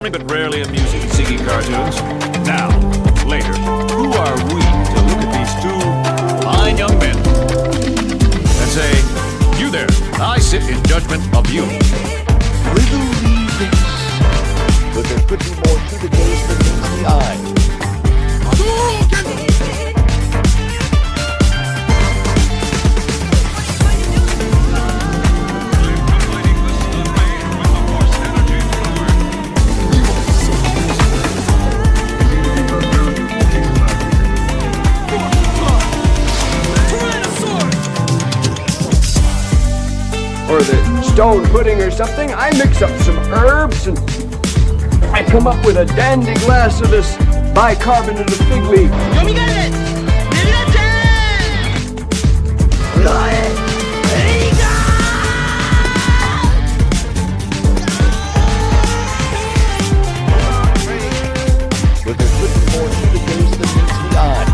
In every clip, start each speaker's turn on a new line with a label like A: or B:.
A: But rarely amusing Ziggy cartoons. Now, later, who are we to look at these two fine young men and say, you there, I sit in judgment of you.
B: Riddle me this, but there could be more to the case than meets the eye.
C: Or the stone pudding or something, I mix up some herbs and I come up with a dandy glass of this bicarbonate of fig leaf.
B: But there could be more to the case than meets the eye.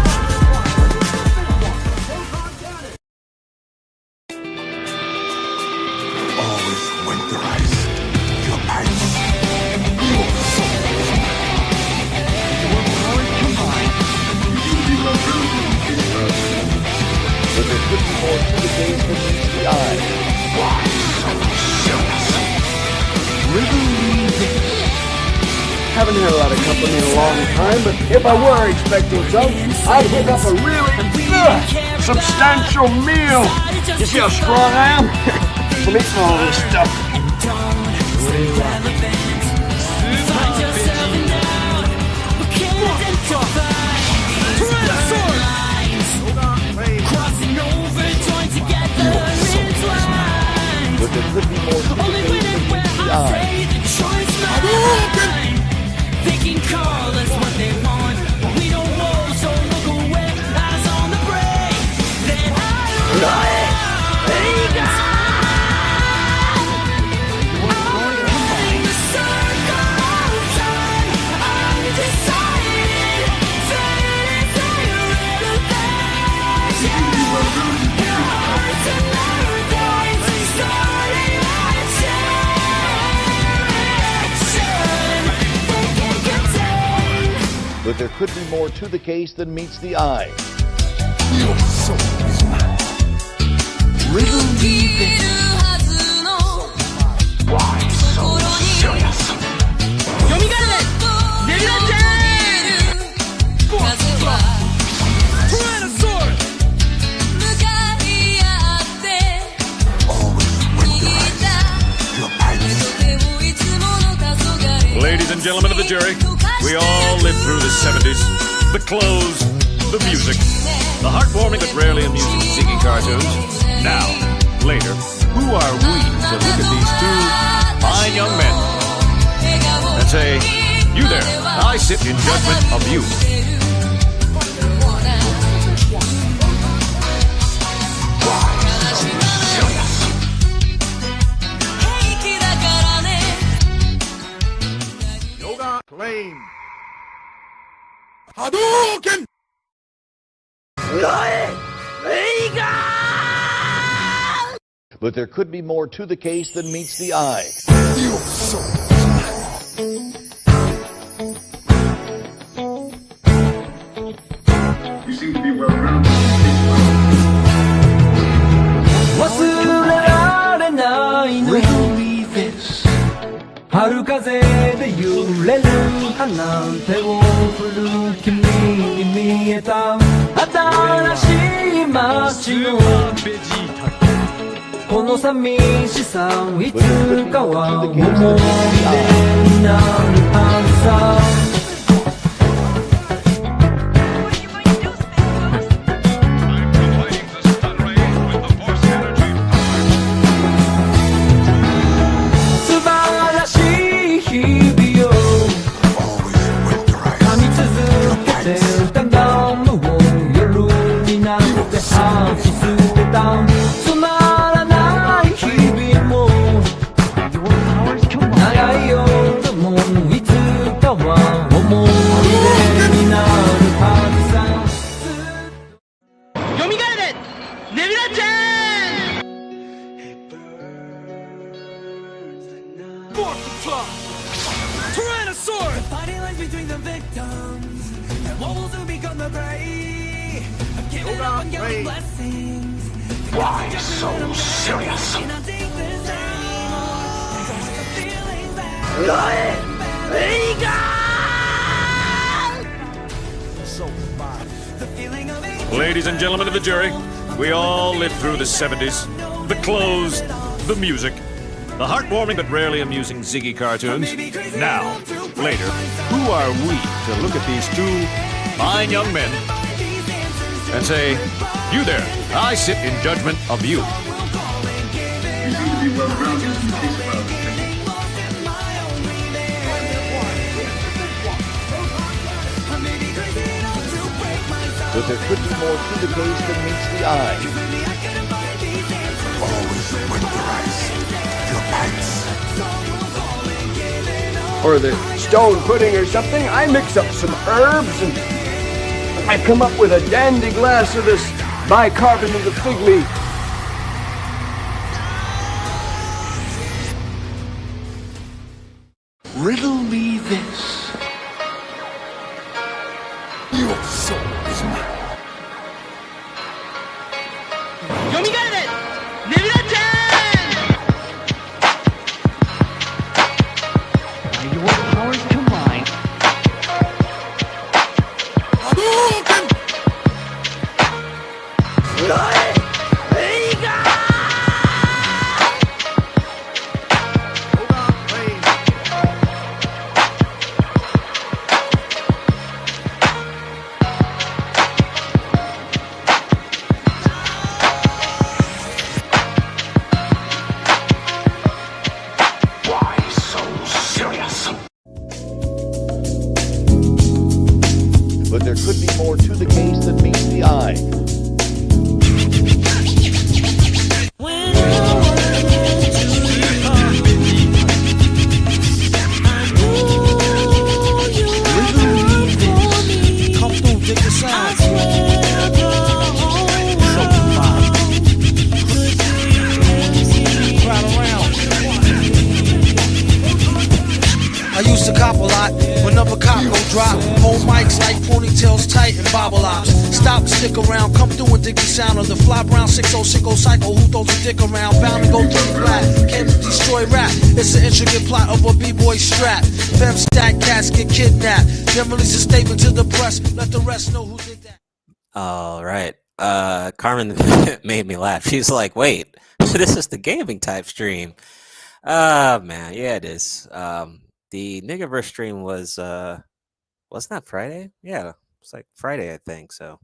B: But there could be more to the case than meets the eye.
C: Riddle me this. Haven't had a lot of company in a long time, but if I were expecting some, I'd hook up a really substantial meal. You see how strong I am? From eating all this stuff.
B: But there could be more to the case than meets the eye.
D: They can call us what they want. We don't know, so look away. Eyes on the brake. Then
B: But there could be more to the case than meets the eye.
C: Your soul is mine. Riddle me this. Why so serious?
A: Ladies and gentlemen of the jury, we all lived through the 70s. The clothes, the music, the heartwarming but rarely amusing Ziggy cartoons. Now, later, who are we to look at these two fine young men and say, you there, I sit in judgment of you.
B: Claim.
C: Hadouken!
B: But there could be more to the case than meets the eye.
C: Your soul is mine.
E: You seem to be well-rounded.
D: 忘れられないの 春風で揺れる花手を振る君に見えた新しい街のこの寂しさいつかは思い出になるはずさつまらない日々も長い夜も between the victims and wolves who become the prey. I'm giving up on your blessings.
B: Why so serious?
D: And I take this anymore. So what's the feeling back? The feeling of it.
A: Ladies and gentlemen of the jury, we all lived through the 70s. The clothes, the music, the heartwarming but rarely amusing Ziggy cartoons. Now, later, who are we to look at these two fine young men and say, you there, I sit in judgment of you.
E: You seem to be well-rounded and taste well.
B: But there could be more to the case than meets the eye.
F: Always winterize your pants.
C: Or the stone pudding or something. I mix up some herbs and I come up with a dandy glass of this bicarbonated fig leaf.
F: Riddle me this. Your soul is mine.
B: Why so serious? But there could be more to the case than meets the eye.
G: I used to cop a lot, whenever cop go drop. Hold mics like ponytails tight and bobble ops. Stop, stick around, come through and dig the sound of the fly brown 6060 cycle. Who throws a dick around? Bound to go through the flat. Came to destroy rap. It's an intricate plot of a b-boy strap. Fem stack cats get kidnapped. Then release a statement to the press. Let the rest know who did that.
H: All right. Carmen made me laugh. She's like, wait, this is the gaming type stream. Man, yeah, it is. The Niggaverse stream was wasn't that Friday? Yeah, it's like Friday, I think. So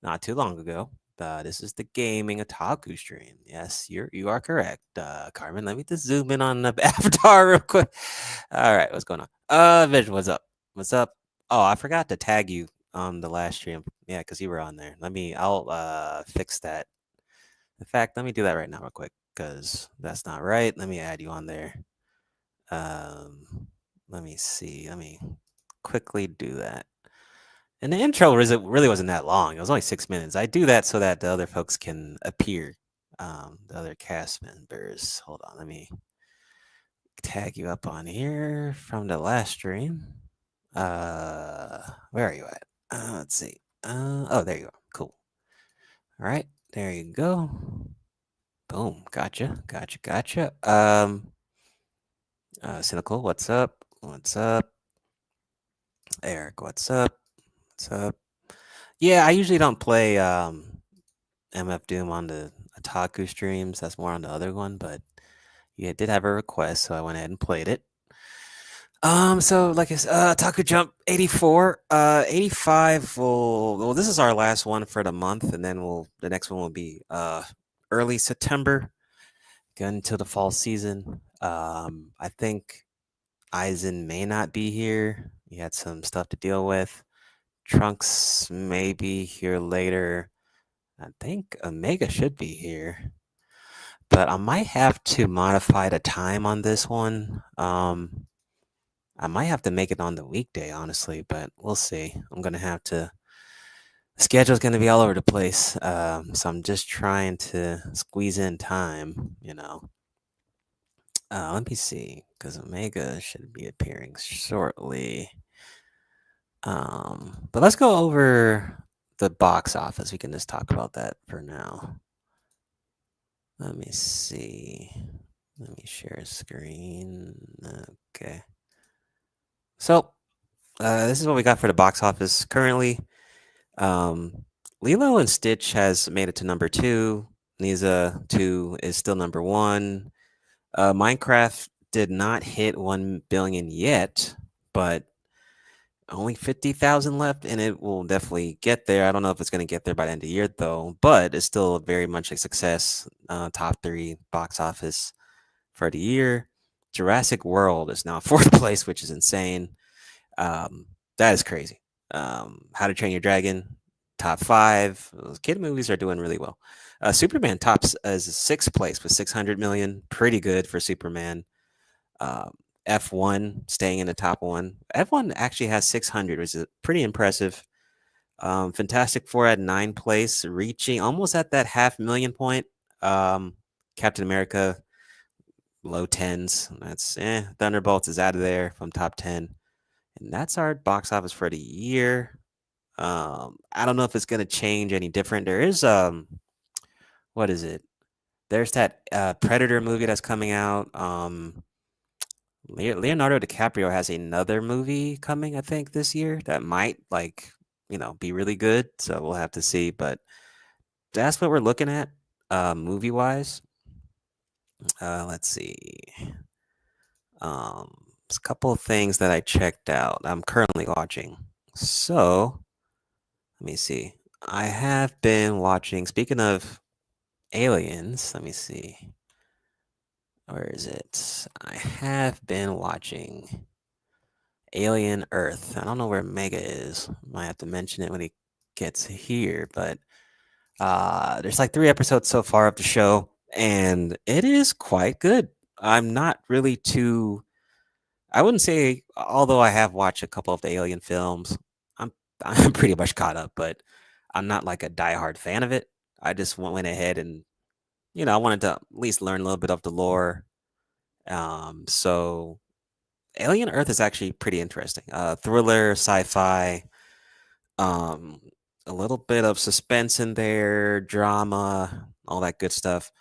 H: not too long ago. This is the gaming otaku stream. Yes, you are correct. Carmen, let me just zoom in on the avatar real quick. All right, what's going on? Vision, what's up? What's up? Oh, I forgot to tag you on the last stream. Yeah, because you were on there. I'll fix that. In fact, let me do that right now real quick because that's not right. Let me add you on there. Let me see. Let me quickly do that. And the intro really wasn't that long. It was only 6 minutes. I do that so that the other folks can appear. The other cast members. Hold on. Let me tag you up on here from the last stream. Where are you at? Let's see. Oh, there you are. Cool. All right. There you go. Boom. Gotcha. Cynical, what's up? What's up? Eric, what's up? What's up? Yeah, I usually don't play MF Doom on the Otaku streams. That's more on the other one, but you did have a request, so I went ahead and played it. So like I said, Otaku Jump 84, 85 well, this is our last one for the month, and then the next one will be early September, going into the fall season. I think Aizen may not be here. He had some stuff to deal with. Trunks may be here later. I think Omega should be here. But I might have to modify the time on this one. I might have to make it on the weekday, honestly, but we'll see. I'm going to have to... The schedule's going to be all over the place. So I'm just trying to squeeze in time, you know. Let me see, because Omega should be appearing shortly. But let's go over the box office. We can just talk about that for now. Let me see. Let me share a screen. Okay. So, this is what we got for the box office currently. Lilo and Stitch has made it to number 2. Nisa 2 is still number 1. Minecraft did not hit 1 billion yet, but only 50,000 left, and it will definitely get there. I don't know if it's going to get there by the end of the year, though, but it's still very much a success. Top 3 box office for the year. Jurassic World is now 4th place, which is insane. That is crazy. How to Train Your Dragon, top 5. Those kid movies are doing really well. Superman tops as 6th place with 600 million. Pretty good for Superman. F1 staying in the top 1. F1 actually has 600, which is pretty impressive. Fantastic Four at 9th place, reaching almost at that 500,000 point. Captain America, low 10s. That's Thunderbolts is out of there from top 10. And that's our box office for the year. I don't know if it's going to change any different. There is, what is it? There's that Predator movie that's coming out. Leonardo DiCaprio has another movie coming, I think, this year that might be really good. So we'll have to see. But that's what we're looking at, movie wise. Let's see. There's a couple of things that I checked out. I'm currently watching. So let me see. I have been watching. Speaking of aliens, let me see. Where is it? I have been watching Alien Earth. I don't know where Mega is. Might have to mention it when he gets here, but there's like 3 episodes so far of the show, and it is quite good. I'm not really too. I wouldn't say, although I have watched a couple of the Alien films, I'm I'm pretty much caught up, but I'm not like a diehard fan of it. I just went ahead and I wanted to at least learn a little bit of the lore. So Alien Earth is actually pretty interesting. Thriller, sci-fi, um, a little bit of suspense in there, drama, all that good stuff.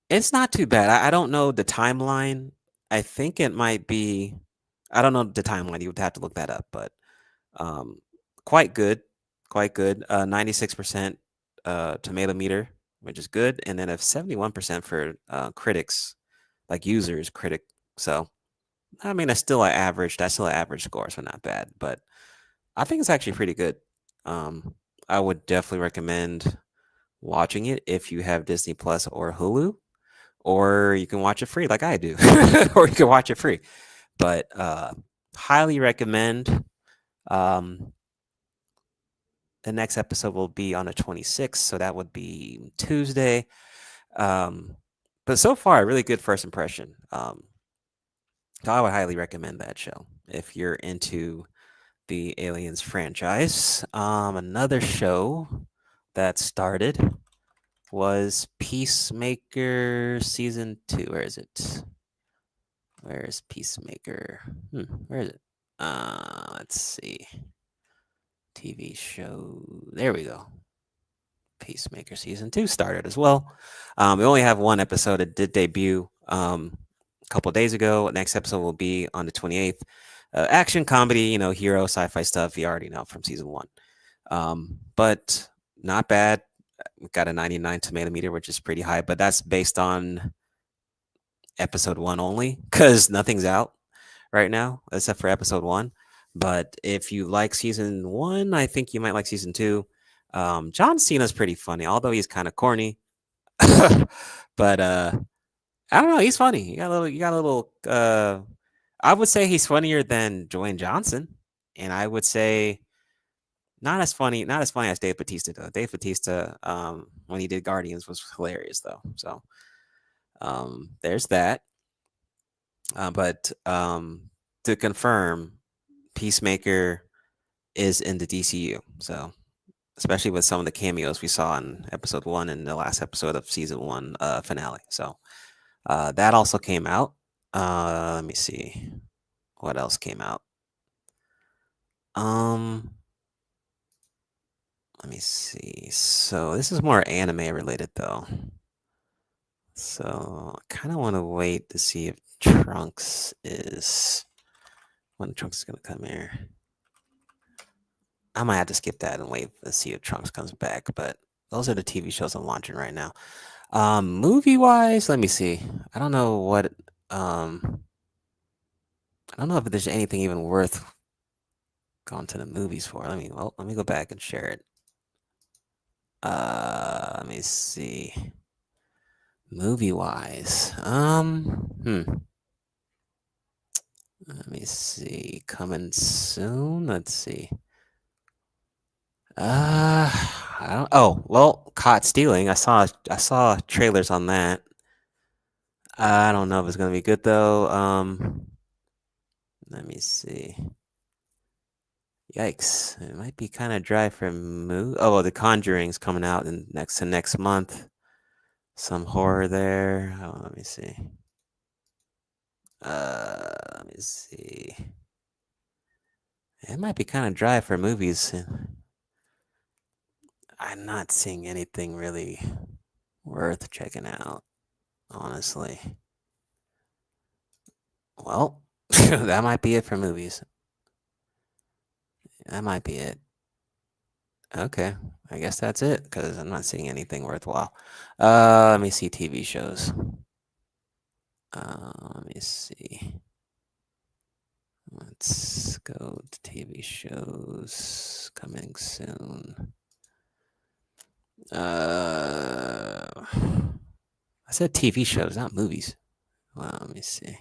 H: It's not too bad. I don't know the timeline. I think it might be. I don't know the timeline. You would have to look that up, but um, quite good, quite good. 96% tomato meter, which is good, and then a 71% for critics, like users, critic. So I mean, that's still an average. That's still an average score, so not bad. But I think it's actually pretty good. I would definitely recommend watching it if you have Disney Plus or Hulu, or you can watch it free like I do, or you can watch it free. But highly recommend. Um, the next episode will be on the 26th, so that would be Tuesday. But so far, a really good first impression. So I would highly recommend that show if you're into the Aliens franchise. Another show that started was Peacemaker season 2. Where is it? Where is Peacemaker? Where is it? Let's see. TV show. There we go. Peacemaker season 2 started as well. We only have 1 episode. It did debut a couple days ago. Next episode will be on the 28th. Action comedy, hero sci-fi stuff. You already know from season 1. But not bad. We've got a 99 tomato meter, which is pretty high, but that's based on episode 1 only because nothing's out right now except for episode 1. But if you like season 1, I think you might like season 2. John Cena's pretty funny, although he's kind of corny. But I don't know, he's funny. You got a little I would say he's funnier than Dwayne Johnson, and I would say not as funny as Dave Bautista though. Dave Bautista, when he did Guardians, was hilarious though. So there's that. But to confirm, Peacemaker is in the DCU. So especially with some of the cameos we saw in episode 1 and the last episode of season 1 finale. So that also came out. Let me see what else came out. Let me see. So this is more anime related though. So I kind of want to wait to see if Trunks is when Trunks is gonna come here. I might have to skip that and wait to see if Trunks comes back. But those are the TV shows I'm watching right now. Movie wise, let me see. I don't know what. I don't know if there's anything even worth going to the movies for. Let me go back and share it. Let me see. Movie wise, let me see. Coming soon. Let's see. I don't. Oh, well, Caught Stealing. I saw trailers on that. I don't know if it's gonna be good though. Let me see. Yikes! It might be kind of dry for movie. Oh, The Conjuring's coming out in next month. Some horror there. Oh, let me see. Let me see. It might be kind of dry for movies. I'm not seeing anything really worth checking out, honestly. Well, that might be it for movies. That might be it. Okay, I guess that's it because I'm not seeing anything worthwhile. Let me see TV shows. Let me see. Let's go to TV shows coming soon. I said TV shows, not movies. Well, let me see.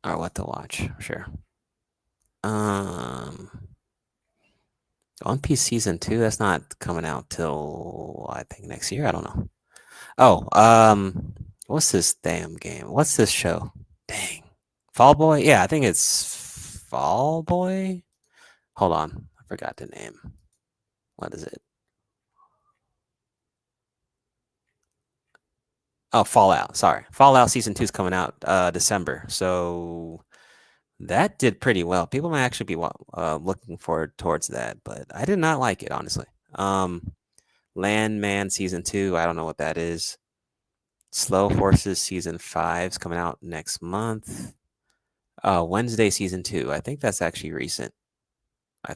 H: Or what to watch, sure. One Piece season 2, that's not coming out till I think next year. I don't know. Oh, what's this damn game? What's this show? Dang. Fall Boy? Yeah, I think it's Fall Boy. Hold on. I forgot the name. What is it? Oh, Fallout. Sorry. Fallout season 2 is coming out December. So that did pretty well. People might actually be looking forward towards that, but I did not like it, honestly. Landman season 2, I don't know what that is. Slow Horses season 5 is coming out next month. Wednesday season 2, I think that's actually recent. Yeah,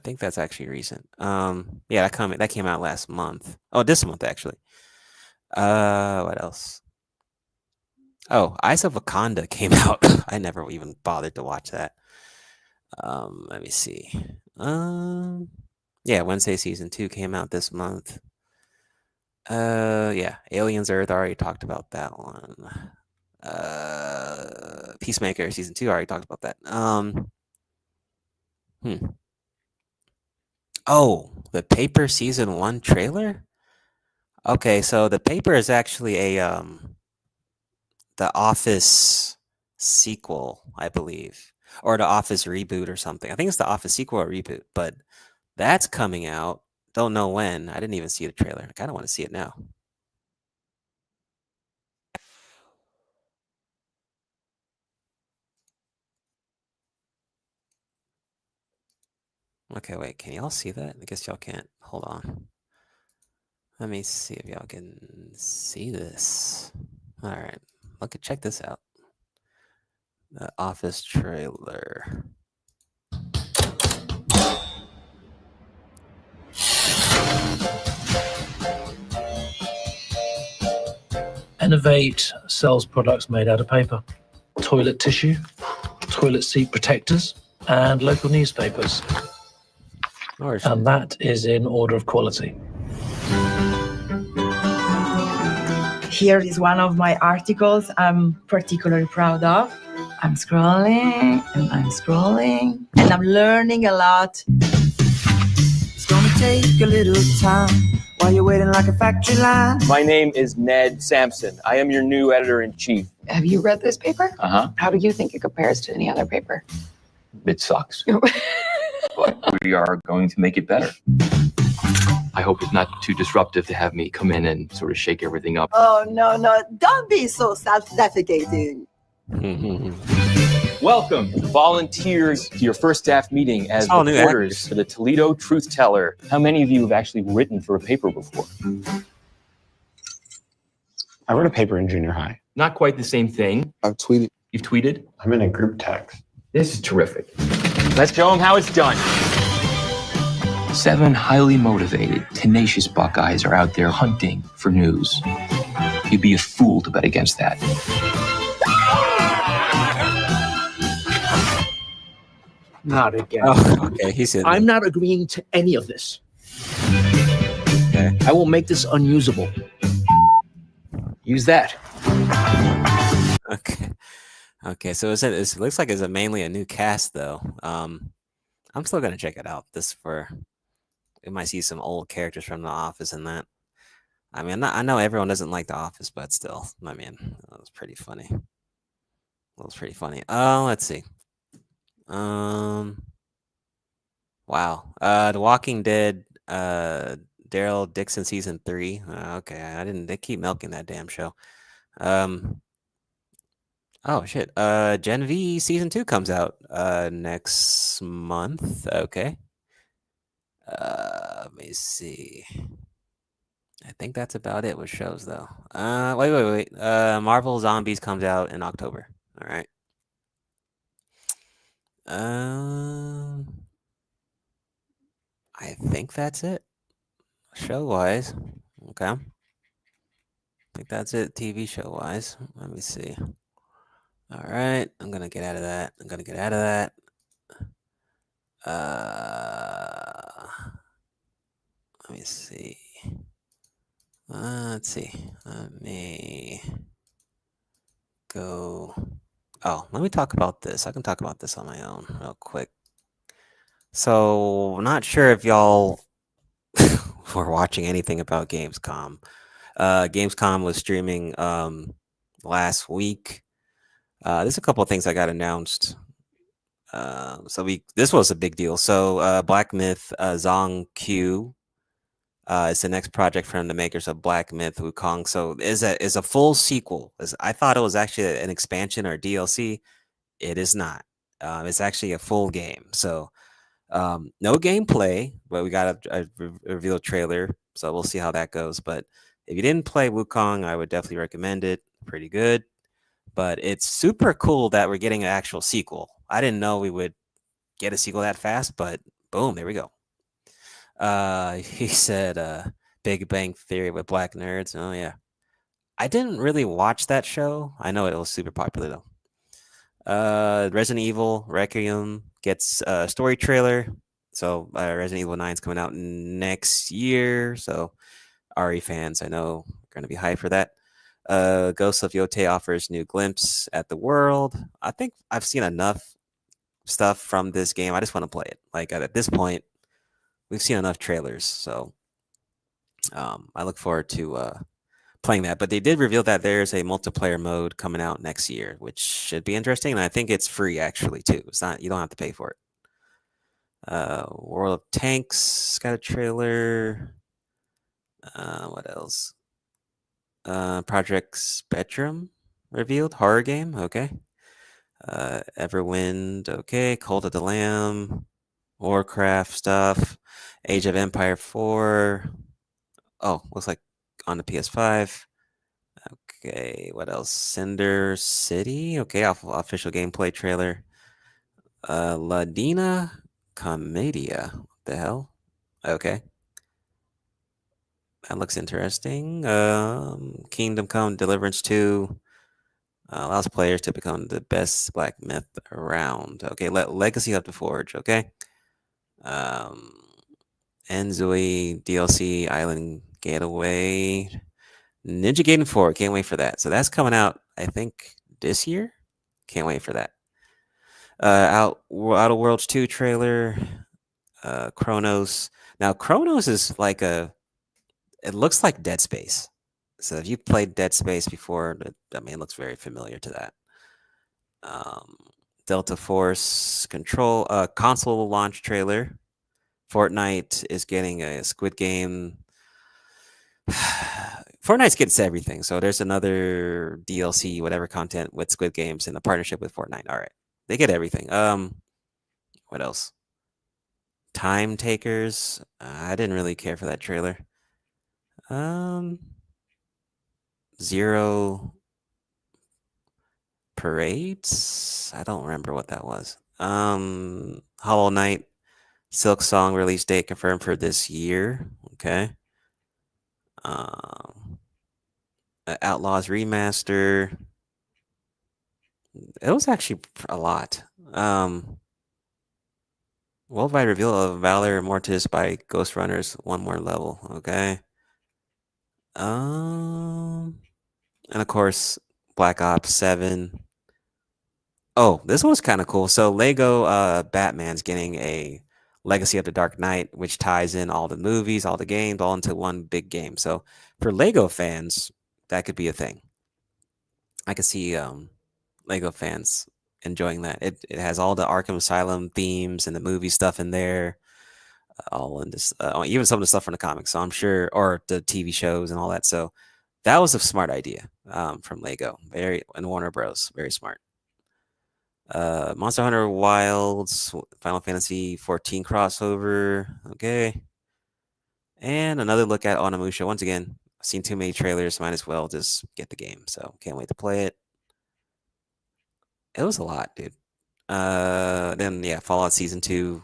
H: that came out last month. Oh, this month actually. What else? Oh, Eyes of Wakanda came out. I never even bothered to watch that. Let me see. Yeah, Wednesday season 2 came out this month. Yeah, Aliens Earth, I already talked about that one. Peacemaker season 2, I already talked about that. Oh, The Paper season 1 trailer? Okay, so The Paper is actually a The Office sequel, I believe, or The Office reboot or something. I think it's The Office sequel or reboot, but that's coming out. Don't know when. I didn't even see the trailer. I kind of want to see it now. Okay, wait. Can y'all see that? I guess y'all can't. Hold on. Let me see if y'all can see this. All right. Check this out. The Office trailer.
I: Innovate sells products made out of paper, toilet tissue, toilet seat protectors, and local newspapers. And that is in order of quality.
J: Here is one of my articles I'm particularly proud of. I'm scrolling, and I'm learning a lot.
D: It's gonna take a little time while you're waiting like a factory line.
K: My name is Ned Sampson. I am your new editor-in-chief.
L: Have you read this paper?
K: Uh-huh.
L: How do you think it compares to any other paper?
K: It sucks. But we are going to make it better. I hope it's not too disruptive to have me come in and sort of shake everything up.
J: Oh, no, don't be so self-defecating.
K: Welcome, volunteers, to your first staff meeting as
H: Oh, new
K: reporters
H: actors.
K: for the Toledo Truth Teller. How many of you have actually written for a paper before?
M: I wrote a paper in junior high.
K: Not quite the same thing.
M: I've tweeted.
K: You've tweeted?
M: I'm in a group text.
K: This is terrific. Let's show them how it's done. 7 highly motivated, tenacious Buckeyes are out there hunting for news. You'd be a fool to bet against that.
B: Not again.
H: Oh, okay, he's in.
B: I'm not agreeing to any of this.
H: Okay.
B: I will make this unusable. Use that.
H: Okay. Okay. So it looks like it's mainly a new cast though. I'm still gonna check it out. We might see some old characters from The Office in that. I mean, I know everyone doesn't like The Office, but still, I mean, that was pretty funny. Let's see. Wow. The Walking Dead, Daryl Dixon season 3. Okay, they keep milking that damn show. Oh shit. Gen V season 2 comes out next month. Okay. Let me see. I think that's about it with shows though. Wait. Marvel Zombies comes out in October. All right. I think that's it. Show wise. Okay. I think that's it TV show wise. Let me see. All right. I'm going to get out of that. Let me see. Let's see. Let me go. Oh, let me talk about this. I can talk about this on my own real quick. So, not sure if y'all were watching anything about Gamescom. Gamescom was streaming last week. There's a couple of things that got announced. This was a big deal. So Black Myth Zong Q is the next project from the makers of Black Myth Wukong. So is a full sequel. I thought it was actually an expansion or DLC. It is not. It's actually a full game. So no gameplay, but we got a reveal trailer. So we'll see how that goes. But if you didn't play Wukong, I would definitely recommend it. Pretty good. But it's super cool that we're getting an actual sequel. I didn't know we would get a sequel that fast, but boom, there we go. He said Big Bang Theory with black nerds. Oh, yeah. I didn't really watch that show. I know it was super popular, though. Resident Evil Requiem gets a story trailer. So Resident Evil 9 is coming out next year. So RE fans, I know, are going to be hyped for that. Ghost of Yote offers new glimpse at the world. I think I've seen enough stuff from this game. I just want to play it. Like at this point, we've seen enough trailers, so I look forward to playing that. But they did reveal that there's a multiplayer mode coming out next year, which should be interesting. And I think it's free actually too. It's not, you don't have to pay for it. World of Tanks got a trailer. What else? Project Spectrum revealed, horror game. Okay. Everwind. Okay. Cult of the Lamb. Warcraft stuff. Age of Empire 4. Oh, looks like on the PS5. Okay. What else? Cinder City. Okay. Official gameplay trailer. La Dina Commedia. What the hell? Okay. That looks interesting. Kingdom Come Deliverance 2 allows players to become the best Black Myth around. Okay, Legacy of the Forge. Okay. Enzui DLC Island Getaway. Ninja Gaiden 4. Can't wait for that. So that's coming out, I think, this year. Can't wait for that. Outer Worlds 2 trailer. Chronos. Now, Chronos is like it looks like Dead Space. So if you played Dead Space before, it looks very familiar to that. Delta Force Control console launch trailer. Fortnite is getting a Squid Game. Fortnite gets everything. So there's another DLC, whatever content with Squid Games in a partnership with Fortnite. All right. They get everything. What else? Time Takers. I didn't really care for that trailer. Um, Zero Parades. I don't remember what that was. Hollow Knight, Silk Song release date confirmed for this year. Okay. Um, Outlaws remaster. It was actually a lot. Worldwide reveal of Valor Mortis by Ghost Runners. One more level. Okay. And of course, Black Ops 7. Oh, this one's kind of cool. So Lego Batman's getting a Legacy of the Dark Knight, which ties in all the movies, all the games, all into one big game. So for Lego fans, that could be a thing. I could see Lego fans enjoying that. It has all the Arkham Asylum themes and the movie stuff in there, all in this, even some of the stuff from the comics. So I'm sure, or the TV shows and all that. So that was a smart idea from Lego, and Warner Bros. Very smart. Monster Hunter Wilds, Final Fantasy 14 crossover. Okay. And another look at Onimusha. Once again, I've seen too many trailers. Might as well just get the game. So can't wait to play it. It was a lot, dude. Then yeah, Fallout Season 2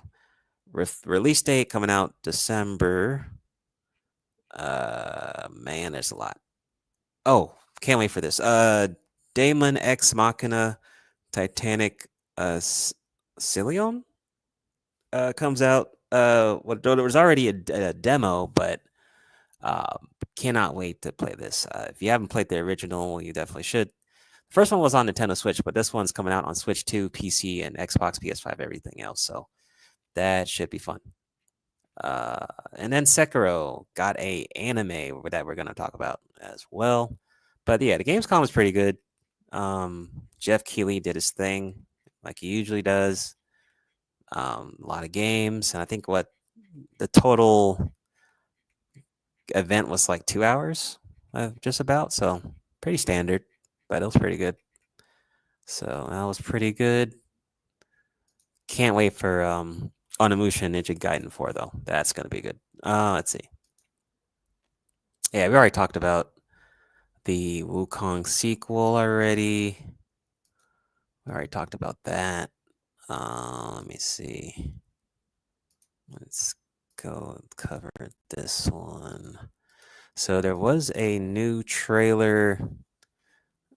H: release date coming out December. Man, there's a lot. Oh, can't wait for this. Daemon Ex Machina Titanic Cilion comes out. There was already a demo, but cannot wait to play this. If you haven't played the original, you definitely should. The first one was on Nintendo Switch, but this one's coming out on Switch 2, PC, and Xbox, PS5, everything else. So that should be fun. And then Sekiro got a anime that we're going to talk about as well. But yeah, the Gamescom was pretty good. Jeff Keighley did his thing like he usually does. A lot of games, and I think what the total event was like 2 hours, just about. So pretty standard, but it was pretty good. So that was pretty good. Can't wait for Onimusha Ninja Gaiden 4 though. That's gonna be good. Let's see. Yeah, we already talked about the Wukong sequel already. We already talked about that. Let me see. Let's go cover this one. So there was a new trailer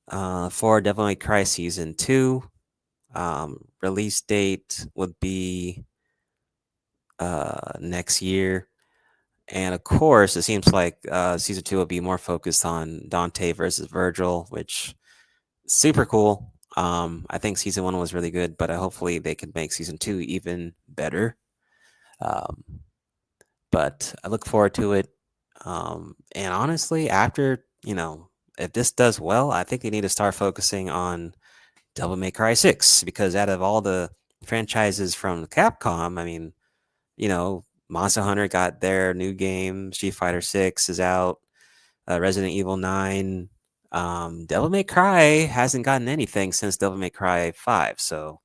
H: for Devil May Cry Season 2. Release date would be next year. And of course, it seems like Season 2 will be more focused on Dante versus Virgil, which is super cool. I think Season 1 was really good, but hopefully they can make Season 2 even better. But I look forward to it. And honestly, after, if this does well, I think they need to start focusing on Devil May Cry 6, because out of all the franchises from Capcom, I mean, Monster Hunter got their new game, Street Fighter 6 is out, Resident Evil 9. Devil May Cry hasn't gotten anything since Devil May Cry 5, so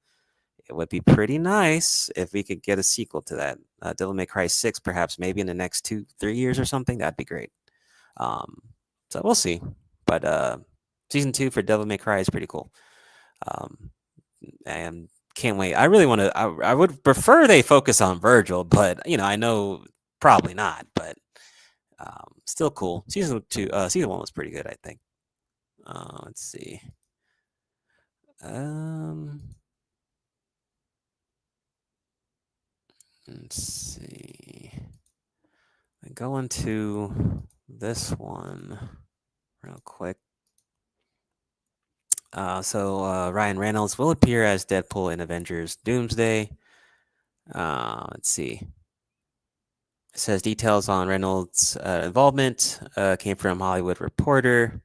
H: it would be pretty nice if we could get a sequel to that. Devil May Cry 6, perhaps maybe in the next 2-3 years or something. That'd be great. So we'll see. But Season 2 for Devil May Cry is pretty cool. And can't wait. I really want to. I would prefer they focus on Virgil, but I know probably not. But still cool. Season 1 was pretty good, I think. Let's see. Let's see. I go into this one real quick. So Ryan Reynolds will appear as Deadpool in Avengers Doomsday. Let's see. It says details on Reynolds' involvement came from Hollywood Reporter.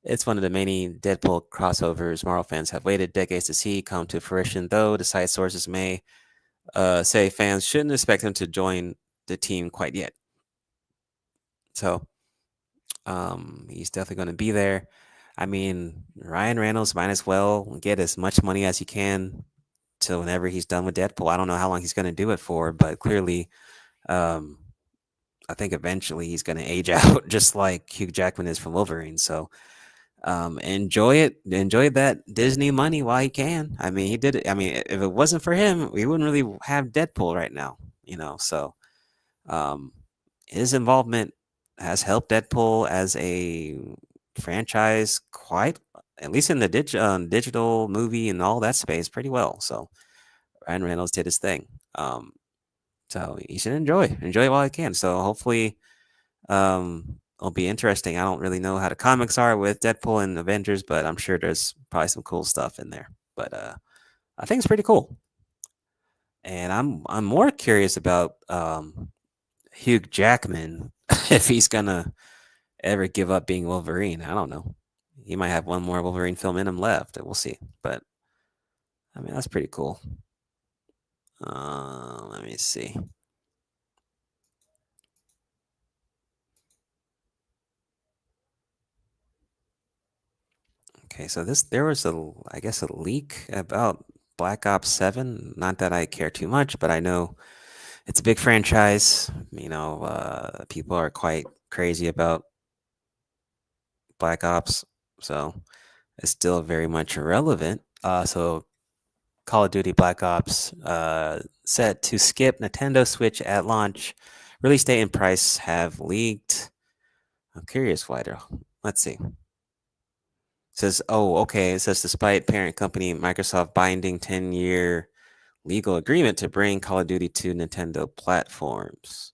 H: It's one of the many Deadpool crossovers Marvel fans have waited decades to see come to fruition, though the site sources may say fans shouldn't expect him to join the team quite yet. So he's definitely going to be there. I mean, Ryan Reynolds might as well get as much money as he can till whenever he's done with Deadpool. I don't know how long he's going to do it for, but clearly, um, I think eventually he's going to age out, just like Hugh Jackman is from Wolverine. So enjoy it, enjoy that Disney money while you can. I mean, he did it. I mean, if it wasn't for him, we wouldn't really have Deadpool right now, So um, his involvement has helped Deadpool as a franchise quite, at least in the digital movie and all that space, pretty well. So Ryan Reynolds did his thing. So you should enjoy it while you can. So hopefully, it'll be interesting. I don't really know how the comics are with Deadpool and Avengers, but I'm sure there's probably some cool stuff in there. But I think it's pretty cool. And I'm more curious about Hugh Jackman if he's gonna ever give up being Wolverine. I don't know. He might have one more Wolverine film in him left. We'll see. But I mean, that's pretty cool. Let me see. Okay, so there was I guess a leak about Black Ops 7. Not that I care too much, but I know it's a big franchise. People are quite crazy about Black Ops, so it's still very much irrelevant. So Call of Duty Black Ops set to skip Nintendo Switch at launch. Release date and price have leaked. I'm curious why they're. Let's see. Says, it says despite parent company Microsoft binding 10-year legal agreement to bring Call of Duty to Nintendo platforms.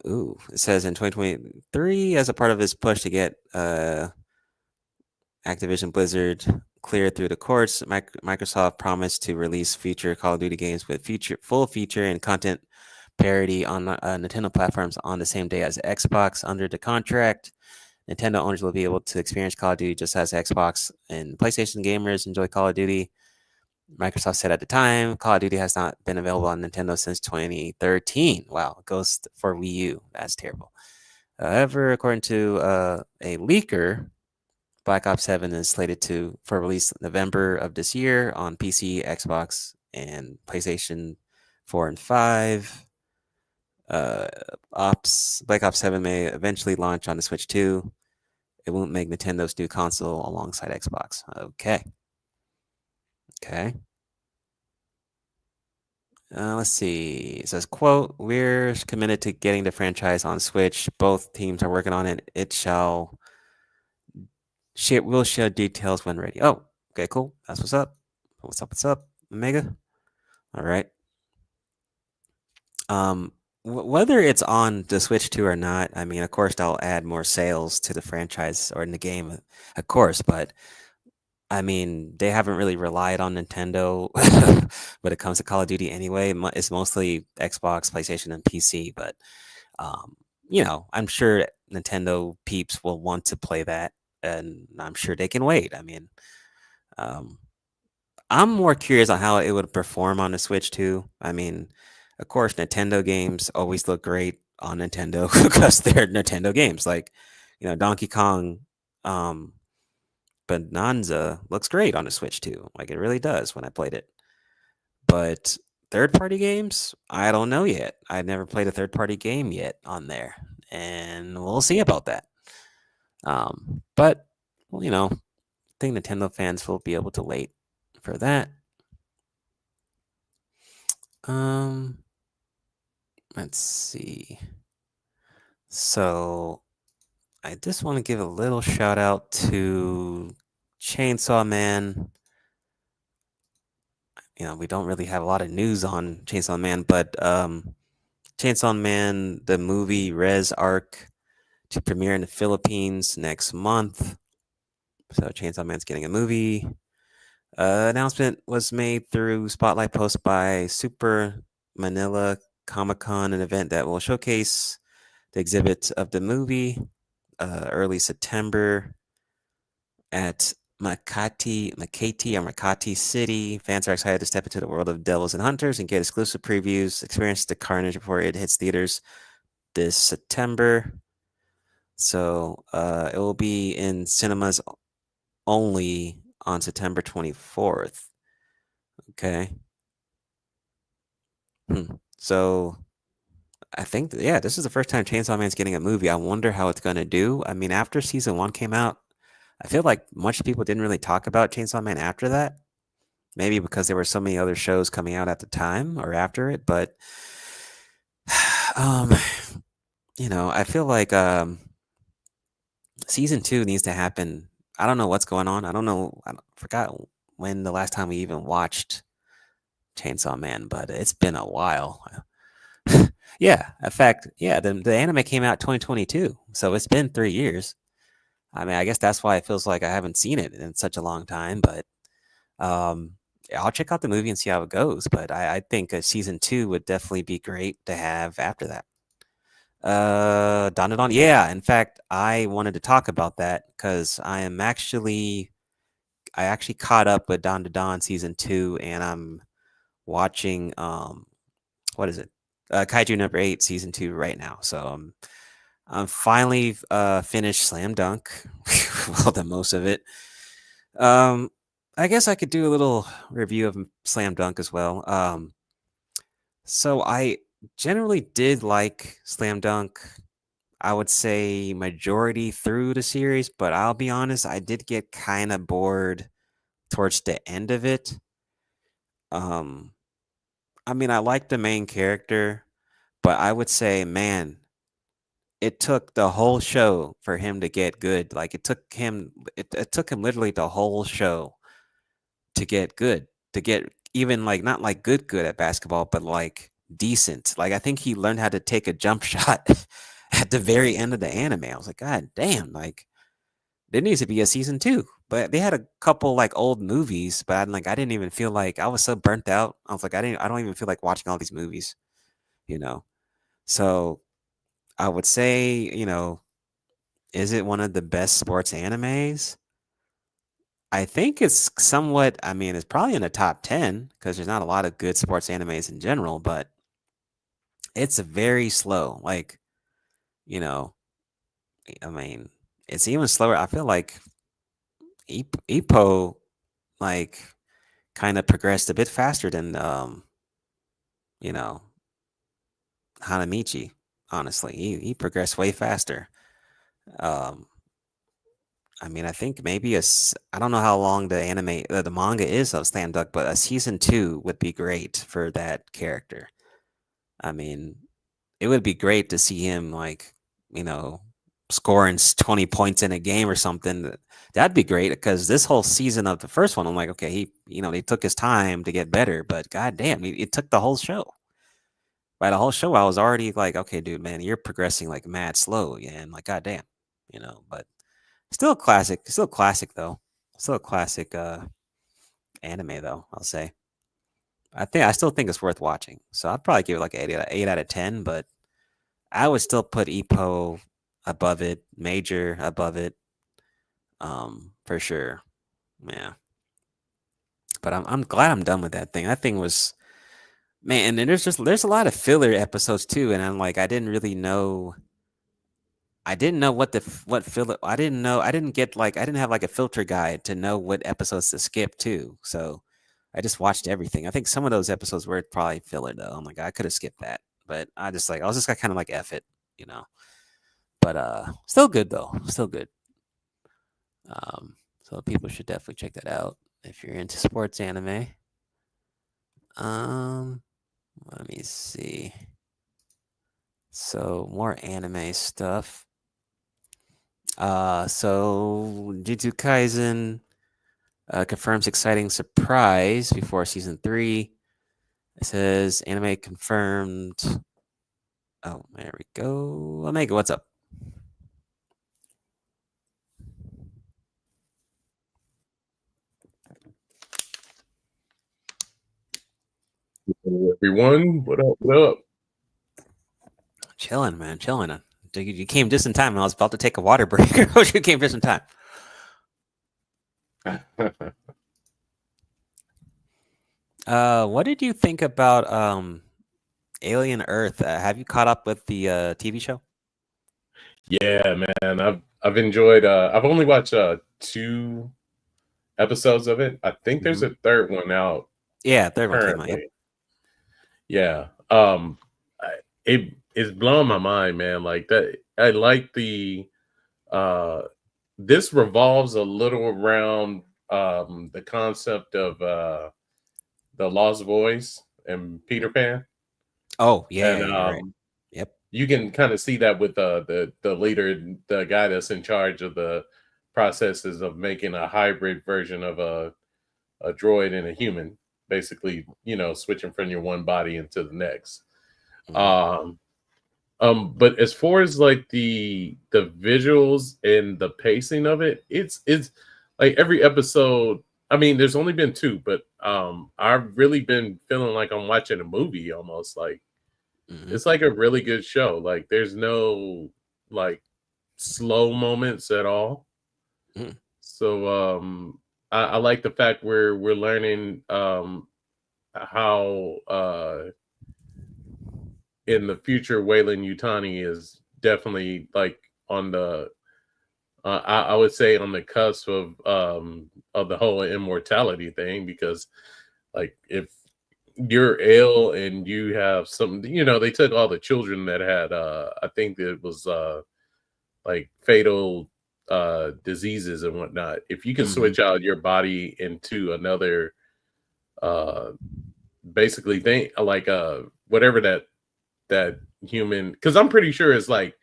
H: Ooh, it says in 2023, as a part of its push to get Activision Blizzard cleared through the courts, Microsoft promised to release future Call of Duty games with full feature and content parity on Nintendo platforms on the same day as Xbox. Under the contract, Nintendo owners will be able to experience Call of Duty just as Xbox and PlayStation gamers enjoy Call of Duty. Microsoft said at the time, Call of Duty has not been available on Nintendo since 2013. Wow, it goes for Wii U. That's terrible. However, according to a leaker, Black Ops 7 is slated for release November of this year on PC, Xbox, and PlayStation 4 and 5. Black Ops 7 may eventually launch on the Switch 2. It won't make Nintendo's new console alongside Xbox. Okay. Let's see. It says, quote, "We're committed to getting the franchise on Switch. Both teams are working on it. We'll share details when ready." Oh, okay, cool. That's what's up. What's up, Omega? All right. Whether it's on the Switch 2 or not, I mean, of course, that'll add more sales to the franchise or in the game, of course, but I mean, they haven't really relied on Nintendo when it comes to Call of Duty anyway. It's mostly Xbox, PlayStation, and PC, but I'm sure Nintendo peeps will want to play that, and I'm sure they can wait. I mean, I'm more curious on how it would perform on the Switch too. I mean, of course, Nintendo games always look great on Nintendo because they're Nintendo games. Like, Donkey Kong Bonanza looks great on the Switch too. Like, it really does when I played it. But third-party games, I don't know yet. I never played a third-party game yet on there, and we'll see about that. But I think Nintendo fans will be able to wait for that. Let's see. So I just want to give a little shout out to Chainsaw Man. We don't really have a lot of news on Chainsaw Man, but Chainsaw Man, the movie Res Arc, to premiere in the Philippines next month. So Chainsaw Man's getting a movie. Announcement was made through Spotlight post by Super Manila Comic-Con, an event that will showcase the exhibit of the movie early September at Makati City. Fans are excited to step into the world of Devils and Hunters and get exclusive previews, experience the carnage before it hits theaters this September. So it will be in cinemas only on September 24th. Okay. So I think this is the first time Chainsaw Man's getting a movie. I wonder how it's gonna do. I mean, after season 1 came out, I feel like much people didn't really talk about Chainsaw Man after that. Maybe because there were so many other shows coming out at the time or after it, but um, I feel like season 2 needs to happen. I don't know what's going on. I don't know. Forgot when the last time we even watched Chainsaw Man, but it's been a while. Yeah, in fact, the anime came out 2022, so it's been 3 years. I mean, I guess that's why it feels like I haven't seen it in such a long time, but I'll check out the movie and see how it goes, but I think a season 2 would definitely be great to have after that. Don. Yeah, in fact, I wanted to talk about that because I actually caught up with Don season 2, and I'm watching what is it? Kaiju number 8 season 2 right now. So I'm finally finished Slam Dunk. Well, the most of it. I guess I could do a little review of Slam Dunk as well. So I generally did like Slam Dunk. I would say majority through the series, but I'll be honest, I did get kind of bored towards the end of it. I mean, I like the main character, but I would say, man, it took the whole show for him to get good. Like it took him literally the whole show to get good, to get even like not like good at basketball, but like decent. Like I think he learned how to take a jump shot at the very end of the anime. I was like, God damn, like there needs to be a season 2. But they had a couple like old movies, but I didn't even feel like I was so burnt out. I was like, I don't even feel like watching all these movies, you know. So I would say, is it one of the best sports animes? I think it's somewhat, I mean, it's probably in the top 10 because there's not a lot of good sports animes in general, but it's very slow. Like, I mean, it's even slower. I feel like Ippo, like, kind of progressed a bit faster than, you know, Hanamichi, honestly. He progressed way faster. Um, I mean, I think maybe I don't know how long the manga is of Slam Dunk, but a season 2 would be great for that character. I mean, it would be great to see him like, scoring 20 points in a game or something. That'd be great because this whole season of the first one, I'm like, okay, they took his time to get better, but goddamn, it took the whole show. By the whole show, I was already like, okay, dude, man, you're progressing like mad slow, and like, goddamn, but. Still classic though. Still a classic anime though, I'll say. I still think it's worth watching. So I'd probably give it like an 8 out of 10, but I would still put Ippo above it, Major above it. For sure. Yeah. But I'm glad I'm done with that thing. That thing was, man, and there's a lot of filler episodes too, and I'm like I didn't know what filler. I didn't have like a filter guide to know what episodes to skip too. So I just watched everything. I think some of those episodes were probably filler though. I'm like, I could have skipped that, but I was just kind of like F it, But still good though. Still good. So people should definitely check that out if you're into sports anime. Let me see. So more anime stuff. So Jujutsu Kaisen confirms exciting surprise before season 3. It says anime confirmed. Oh, there we go. Omega, what's up?
N: Everyone, what up? What up?
H: Chilling, man, chilling. You came just in time. I was about to take a water break. You came just in time. What did you think about Alien Earth? Have you caught up with the TV show?
N: Yeah, man. I've enjoyed. I've only watched 2 episodes of it. I think there's a third one out.
H: Yeah, third one came out. Yep.
N: currently. Yeah. It's blowing my mind, man. Like that. I like the. This revolves a little around the concept of the Lost Boys and Peter Pan.
H: Oh yeah,
N: And
H: you're right. Yep.
N: you can kind of see that with the leader, the guy that's in charge of the processes of making a hybrid version of a droid and a human, basically, switching from your one body into the next. But as far as like the visuals and the pacing of it, it's like every episode. I mean, there's only been 2, but I've really been feeling like I'm watching a movie almost. Like it's like a really good show. Like there's no like slow moments at all. So I like the fact we're learning how in the future Wayland Yutani is definitely like on the I would say on the cusp of the whole immortality thing, because like if you're ill and you have some, they took all the children that had I think it was like fatal diseases and whatnot. If you can switch out your body into another basically thing, like whatever that human, because I'm pretty sure it's like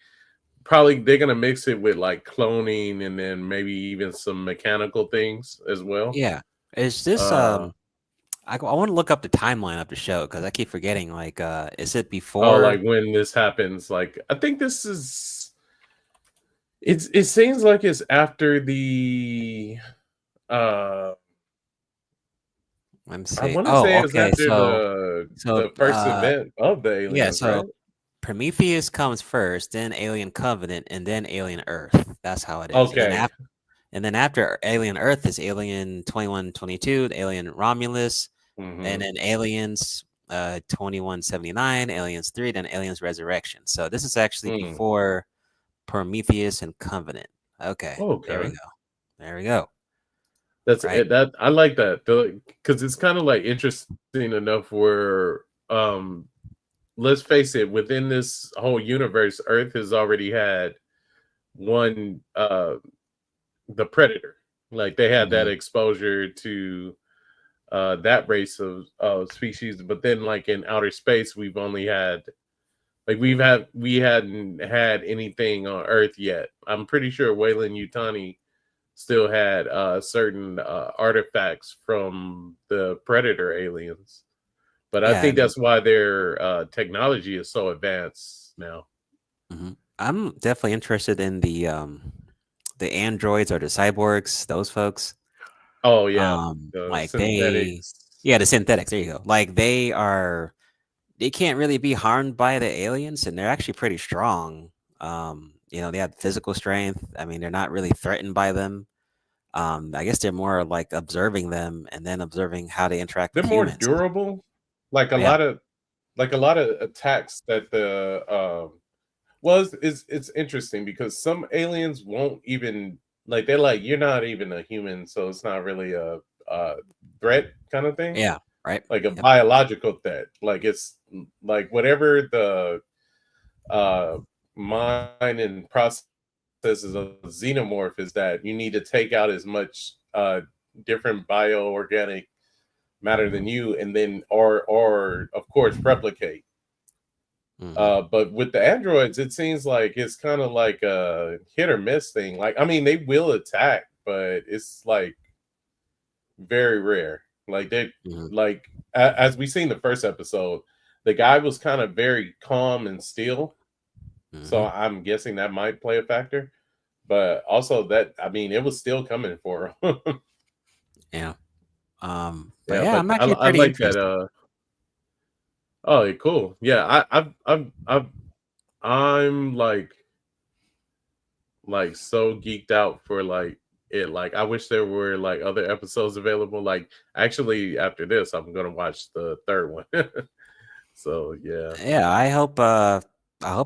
N: probably they're gonna mix it with like cloning and then maybe even some mechanical things as well.
H: Yeah. Is this I want to look up the timeline of the show because I keep forgetting. Like, is it before?
N: like when this happens? Like, I think this is. It seems like it's after the.
H: I'm
N: I
H: saying.
N: want to
H: Oh,
N: say it's
H: okay.
N: after the first event of the aliens.
H: Yeah. So
N: right?
H: Prometheus comes first, then Alien Covenant, and then Alien Earth. That's how it is.
N: Okay.
H: And then after Alien Earth is Alien 2122, Alien Romulus, and then Aliens 2179, Aliens 3, then Aliens Resurrection. So this is actually before Prometheus and Covenant. Okay. There we go. There we go.
N: That's it. That I like that because it's kind of like interesting enough where let's face it, within this whole universe, Earth has already had one the Predator. Like they had that exposure to that race of species, but then like in outer space, we've only had like we hadn't had anything on Earth yet. I'm pretty sure Wayland Yutani still had certain artifacts from the Predator aliens. But I think that's why their technology is so advanced now.
H: I'm definitely interested in the androids or the cyborgs, those folks.
N: Oh yeah,
H: like
N: synthetics.
H: the synthetics. There you go. Like they can't really be harmed by the aliens, and they're actually pretty strong. They have physical strength. I mean, they're not really threatened by them. I guess they're more like observing them and then observing how they interact.
N: They're
H: with
N: more
H: humans.
N: durable. Like a lot of attacks that the it's interesting because some aliens won't even like they're like you're not even a human, so it's not really a threat kind of thing.
H: Yeah, right.
N: Like a biological threat. Like it's like whatever the mind and processes of xenomorph is that you need to take out as much different bioorganic matter than you, and then or of course replicate. But with the androids, it seems like it's kind of like a hit or miss thing. Like, I mean, they will attack, but it's like very rare. Like they like as we seen the first episode, the guy was kind of very calm and still. So I'm guessing that might play a factor. But also that it was still coming for him.
H: Yeah. I'm
N: but
H: actually
N: I
H: pretty
N: like
H: interested.
N: that. Oh, cool. Yeah, I'm like so geeked out for like it. Like I wish there were like other episodes available. Like actually, after this, I'm gonna watch the third one. So yeah.
H: Yeah, I hope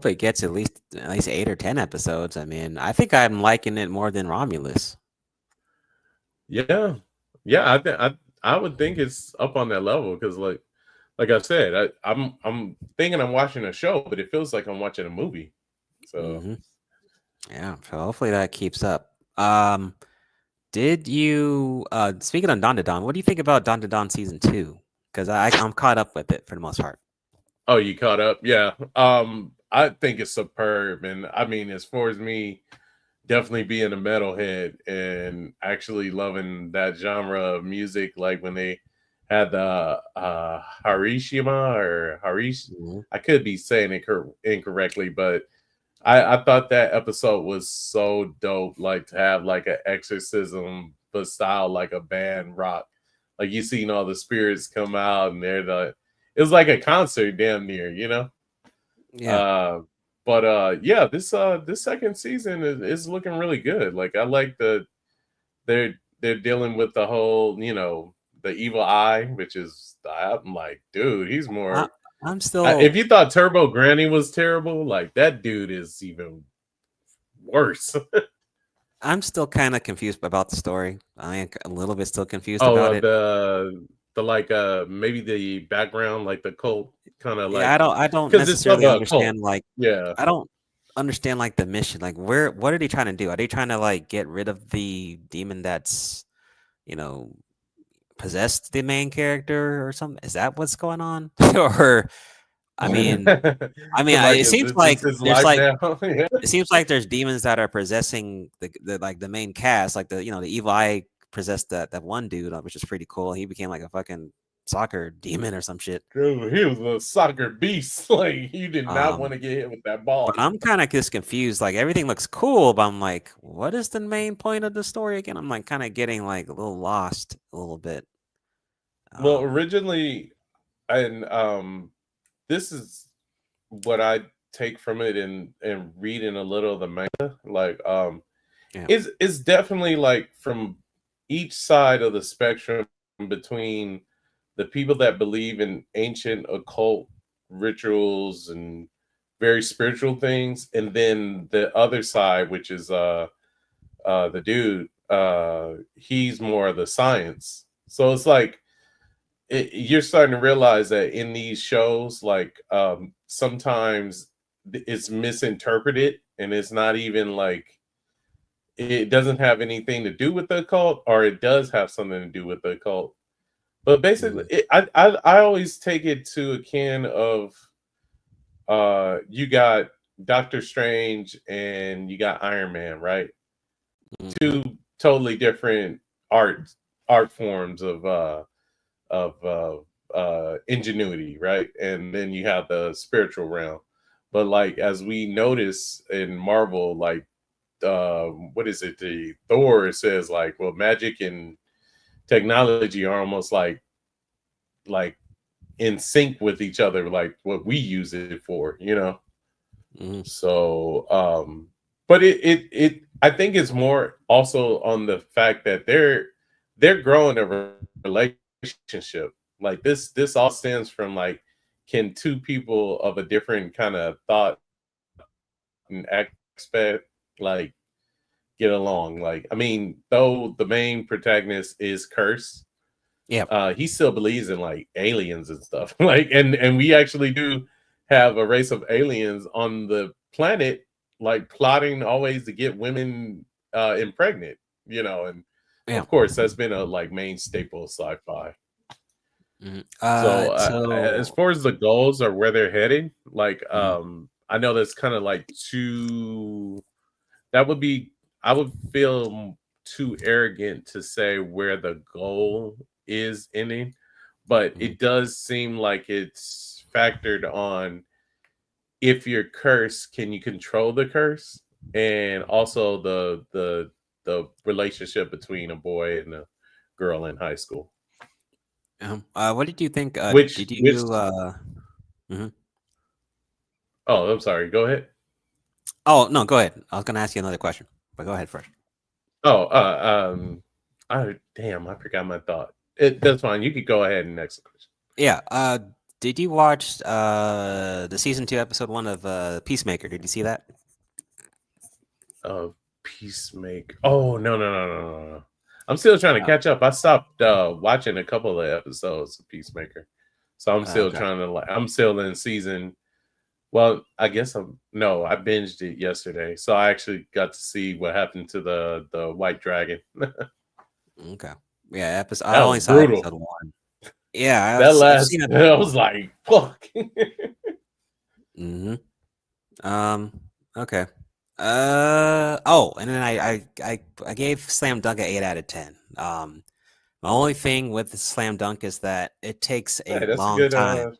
H: it gets at least 8 or 10 episodes. I mean, I think I'm liking it more than Romulus.
N: Yeah. I would think it's up on that level because, like I said, I'm thinking I'm watching a show, but it feels like I'm watching a movie. So
H: yeah, so hopefully that keeps up. Did you speaking on Don to Don, what do you think about Don to Don season 2? Because I'm caught up with it for the most part.
N: Oh, you caught up? Yeah. I think it's superb, and I mean, as far as me, definitely being a metalhead and actually loving that genre of music, like when they had the Harishima or Harish, I could be saying it incorrectly, but I thought that episode was so dope, like to have like an exorcism but style like a band rock. Like you seen all the spirits come out and it was like a concert damn near, you know?
H: Yeah.
N: But yeah, this second season is looking really good. Like I like they're dealing with the whole, you know, the evil eye, which is I'm like, dude, he's more
H: I'm still
N: if you thought Turbo Granny was terrible, like that dude is even worse.
H: I'm still kind of confused about the story. I am a little bit still confused about it.
N: The like maybe the background, like the cult kind of like
H: Yeah, I don't
N: because it's
H: necessarily
N: of a
H: understand
N: cult.
H: like
N: Yeah.
H: I don't understand like the mission. Like what are they trying to do? Are they trying to like get rid of the demon that's, you know, possessed the main character or something? Is that what's going on? Or I mean
N: Like
H: it seems
N: this
H: like
N: is his
H: there's
N: life
H: like
N: now. Yeah.
H: it seems like there's demons that are possessing the like the main cast, like the evil eye possessed that one dude, which is pretty cool. He became like a fucking soccer demon or some shit.
N: Dude, he was a soccer beast. Like you did not want to get hit with that ball.
H: But I'm kind of just confused. Like everything looks cool, but I'm like, what is the main point of the story again? I'm like kind of getting like a little lost a little bit.
N: Well, originally, and this is what I take from it and reading a little of the manga. Like, it's definitely like from each side of the spectrum between the people that believe in ancient occult rituals and very spiritual things, and then the other side, which is the dude, he's more of the science. So it's like you're starting to realize that in these shows, like sometimes it's misinterpreted and it's not even like it doesn't have anything to do with the occult, or it does have something to do with the occult. But basically, I always take it to akin of you got Doctor Strange and you got Iron Man, right? Two totally different art forms of ingenuity, right? And then you have the spiritual realm. But like as we notice in Marvel, like what is it? The Thor says like, well, magic and technology are almost like in sync with each other, like what we use it for, you know. So but it I think it's more also on the fact that they're growing a relationship. Like this all stems from like, can two people of a different kind of thought and aspect like get along? Like, I mean, though the main protagonist is cursed, he still believes in like aliens and stuff. Like, and we actually do have a race of aliens on the planet, like plotting always to get women impregnate, you know. And of course that's been a like main staple of sci-fi. So as far as the goals or where they're heading, like I know that's kind of like I would feel too arrogant to say where the goal is ending, but it does seem like it's factored on if you're cursed, can you control the curse, and also the relationship between a boy and a girl in high school.
H: What did you think?
N: Which Oh, I'm sorry. Go ahead.
H: Oh no, go ahead. I was gonna ask you another question, but go ahead first.
N: Damn, I forgot my thought. That's fine. You could go ahead and next question.
H: Yeah. Did you watch the season 2 episode 1 of Peacemaker? Did you see that?
N: Peacemaker. Oh no. I'm still trying to catch up. I stopped watching a couple of episodes of Peacemaker, so I'm still trying to I'm still in season. Well, I guess I binged it yesterday, so I actually got to see what happened to the White Dragon.
H: Okay. Yeah, I
N: That
H: only
N: was
H: saw
N: brutal.
H: episode 1. Yeah,
N: That
H: I've
N: last
H: seen
N: I was like, fuck.
H: Okay. And then I gave Slam Dunk an 8 out of 10. My only thing with the Slam Dunk is that it takes a
N: Hey, that's a
H: long
N: good.
H: time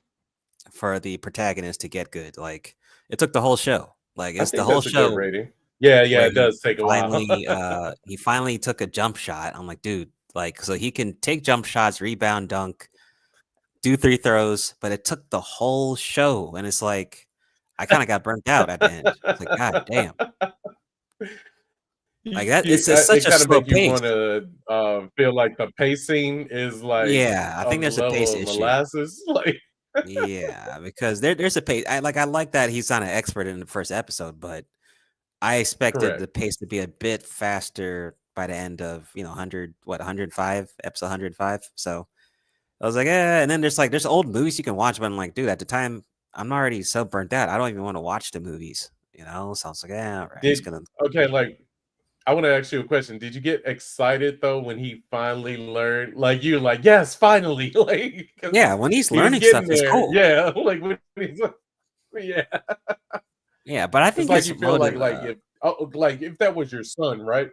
H: for the protagonist to get good. Like it took the whole show. Like
N: I
H: it's the
N: think
H: whole
N: that's a good
H: show.
N: rating. Yeah,
H: where
N: it does take a while.
H: he finally took a jump shot. I'm like, dude, like so he can take jump shots, rebound, dunk, do 3 throws, but it took the whole show, and it's like I kind of got burnt out at the end. It's like, god damn. Like that, it's such
N: It
H: a
N: kind of
H: slow
N: make you
H: pace.
N: want to feel like the pacing is like
H: Yeah, I think
N: on the
H: there's a pace
N: level of
H: issue.
N: molasses. Like,
H: Yeah, because there's a pace. I like that he's not an expert in the first episode, but I expected the
N: correct.
H: pace to be a bit faster by the end of 105 episode 105. So I was like, and then there's old movies you can watch, but I'm like, dude, at the time I'm already so burnt out. I don't even want to watch the movies, So I was like, all right, I'm just gonna.
N: Like I want to ask you a question. Did you get excited though when he finally learned? Like you're like, yes, finally. Like
H: yeah, when he's
N: he was
H: learning
N: getting
H: stuff, it's
N: there.
H: cool.
N: Yeah, like when he's yeah.
H: Yeah, but I think
N: it's like
H: it's
N: you feel
H: more
N: like if that was your son, right?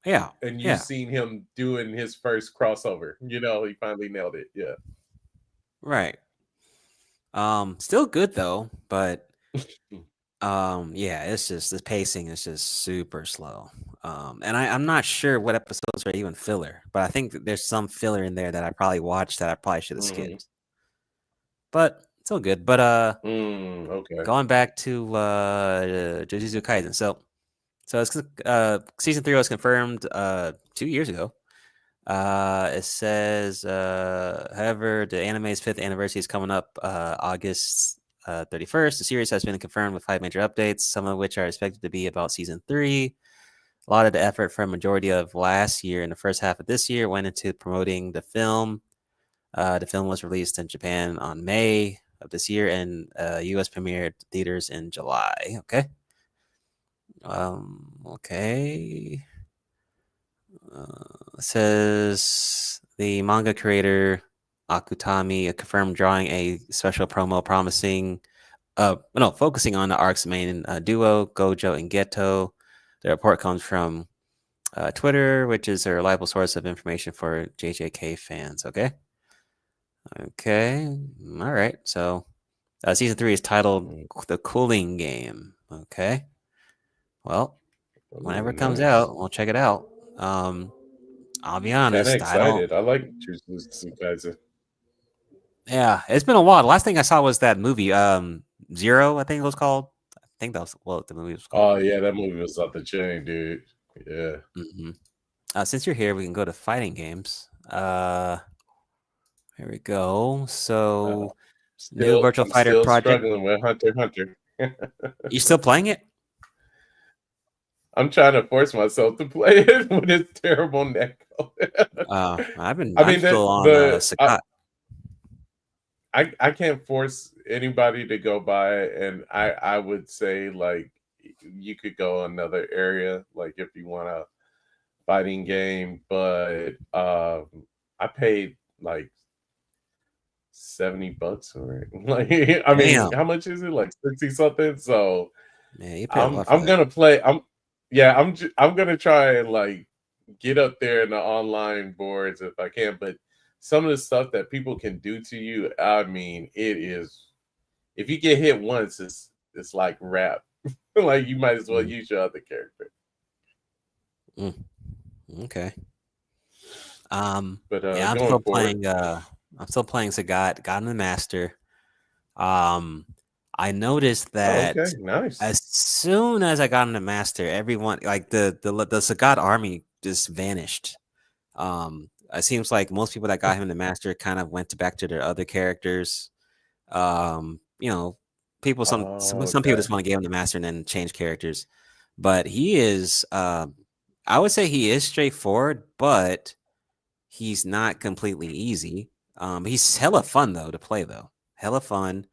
H: Yeah,
N: And you've seen him doing his first crossover. He finally nailed it. Yeah.
H: Right. Still good though, but yeah, it's just the pacing is just super slow. And I'm not sure what episodes are even filler, but I think that there's some filler in there that I probably watched that I probably should have skipped. But it's all good. But
N: okay.
H: Going back to Jujutsu Kaisen. So it's season 3 was confirmed 2 years ago. It says, however, the anime's 5th anniversary is coming up August 31st. The series has been confirmed with 5 major updates, some of which are expected to be about season 3. A lot of the effort for a majority of last year and the first half of this year went into promoting the film. The film was released in Japan on May of this year and U.S. premiered theaters in July. Okay. Okay. It says the manga creator Akutami confirmed drawing a special promo focusing on the arc's main duo, Gojo and Geto. The report comes from Twitter, which is a reliable source of information for JJK fans. Okay. All right. So season 3 is titled The Cooling Game. Okay. Well, whenever it comes out, we'll check it out. I'll be honest.
N: Excited. I like Jujutsu Kaisen.
H: Yeah, it's been a while. The last thing I saw was that movie, Zero, I think it was called. I think that was what the movie was called.
N: Oh yeah, that movie was off the chain, dude. Yeah.
H: Mm-hmm. Since you're here, we can go to fighting games. Here we go. So, new Virtual Fighter
N: still
H: project.
N: Struggling with Hunter x Hunter.
H: You still playing it?
N: I'm trying to force myself to play it with this terrible neck.
H: I'm still on Sagat.
N: I can't force anybody to go by it, and I would say like you could go another area, like if you want a fighting game, but I paid like $70 for it. Like I mean, how much is it? Like 60 something. So
H: man,
N: I'm gonna play. I'm gonna try and like get up there in the online boards if I can, but some of the stuff that people can do to you, I mean, it is. If you get hit once, it's like rap. Like you might as well use your other character.
H: Okay.
N: But
H: yeah, I'm still playing Sagat, Gotten the Master. I noticed that
N: nice.
H: As soon as I got in the Master, everyone like the Sagat army just vanished. It seems like most people that got him in the Master kind of went back to their other characters. People some people just want to give him the Master and then change characters. But he is I would say he is straightforward, but he's not completely easy. He's hella fun though to play though, hella fun.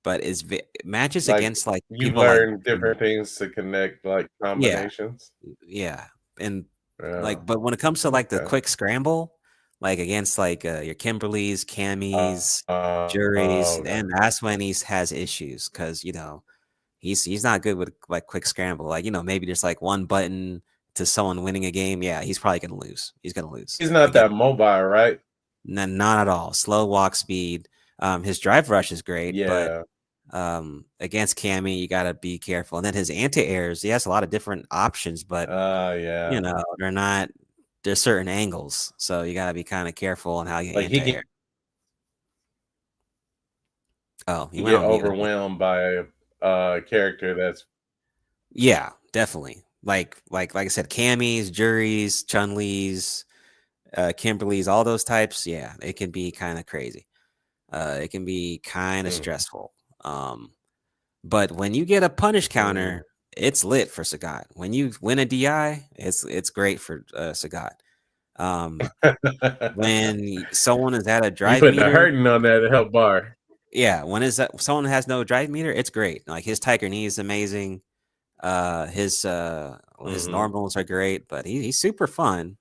H: But matches
N: Like
H: against like
N: you
H: people like
N: learn different things to connect like
H: yeah,
N: combinations.
H: yeah, and
N: Yeah.
H: like, but when it comes to like the
N: Okay.
H: quick scramble, like against like your Kimberlys, Cammies, Juries,
N: Okay.
H: and that's when he has issues because he's not good with like quick scramble. Like maybe just like one button to someone winning a game. Yeah, he's probably gonna lose. He's gonna lose
N: He's not
H: again.
N: that mobile, right?
H: Not at all. Slow walk speed. His drive rush is great, but
N: Yeah.
H: against Cammy, you gotta be careful. And then his anti-airs, he has a lot of different options, but
N: Yeah.
H: they're not. There's certain angles, so you gotta be kind of careful on how you
N: Like he
H: anti-air. Oh,
N: can
H: you went
N: get
H: on mute.
N: overwhelmed by a character that's
H: Yeah, definitely. Like I said, Cammys, Juries, Chun-Li's, Kimberly's, all those types. Yeah, it can be kind of crazy. It can be kind of stressful. But when you get a punish counter, it's lit for Sagat. When you win a DI, it's great for Sagat. When someone is at a
N: you
H: drive
N: put the
H: meter,
N: hurting on that help bar.
H: yeah, when is that someone has no drive meter, it's great. Like his Tiger Knee is amazing. His normals are great, but he's super fun.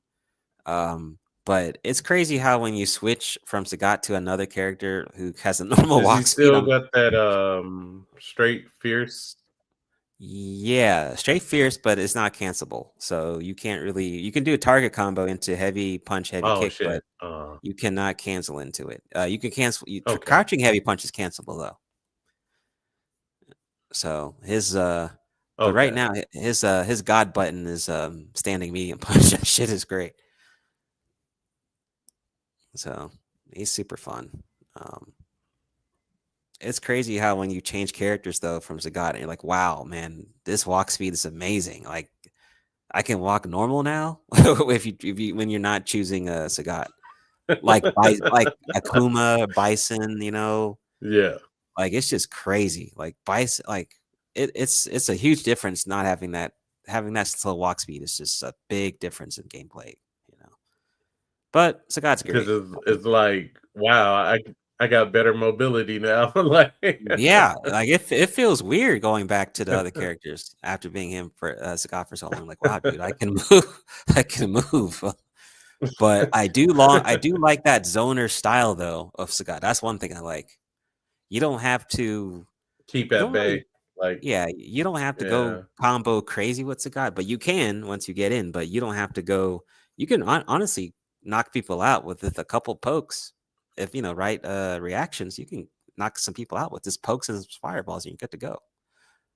H: But it's crazy how when you switch from Sagat to another character who has a normal
N: Does he
H: walk speed,
N: still got that straight fierce?
H: yeah, straight fierce, but it's not cancelable. So you can do a target combo into heavy punch, heavy
N: Oh
H: kick,
N: shit.
H: but you cannot cancel into it. You can cancel
N: Okay.
H: crouching heavy punch is cancelable though. So his but right now his god button is standing medium punch. That shit is great. So he's super fun. It's crazy how when you change characters though from Zagat, and you're like, wow, man, this walk speed is amazing. Like I can walk normal now if you when you're not choosing a Sagat. Like Akuma, Bison,
N: Yeah.
H: like it's just crazy. Like Bison, like it's a huge difference not having that slow walk speed is just a big difference in gameplay. But Sagat's great.
N: Because it's like, wow, I got better mobility now. Like
H: Yeah, like it feels weird going back to the other characters after being him for Sagat for so long. Like, wow, dude, I can move, I can move. But I do like that zoner style though of Sagat. That's one thing I like. You don't have to
N: keep at bay.
H: Yeah, you don't have to go combo crazy with Sagat, but you can once you get in. But you don't have to go. You can honestly knock people out with a couple pokes. If right reactions, you can knock some people out with just pokes and fireballs, and you're good to go.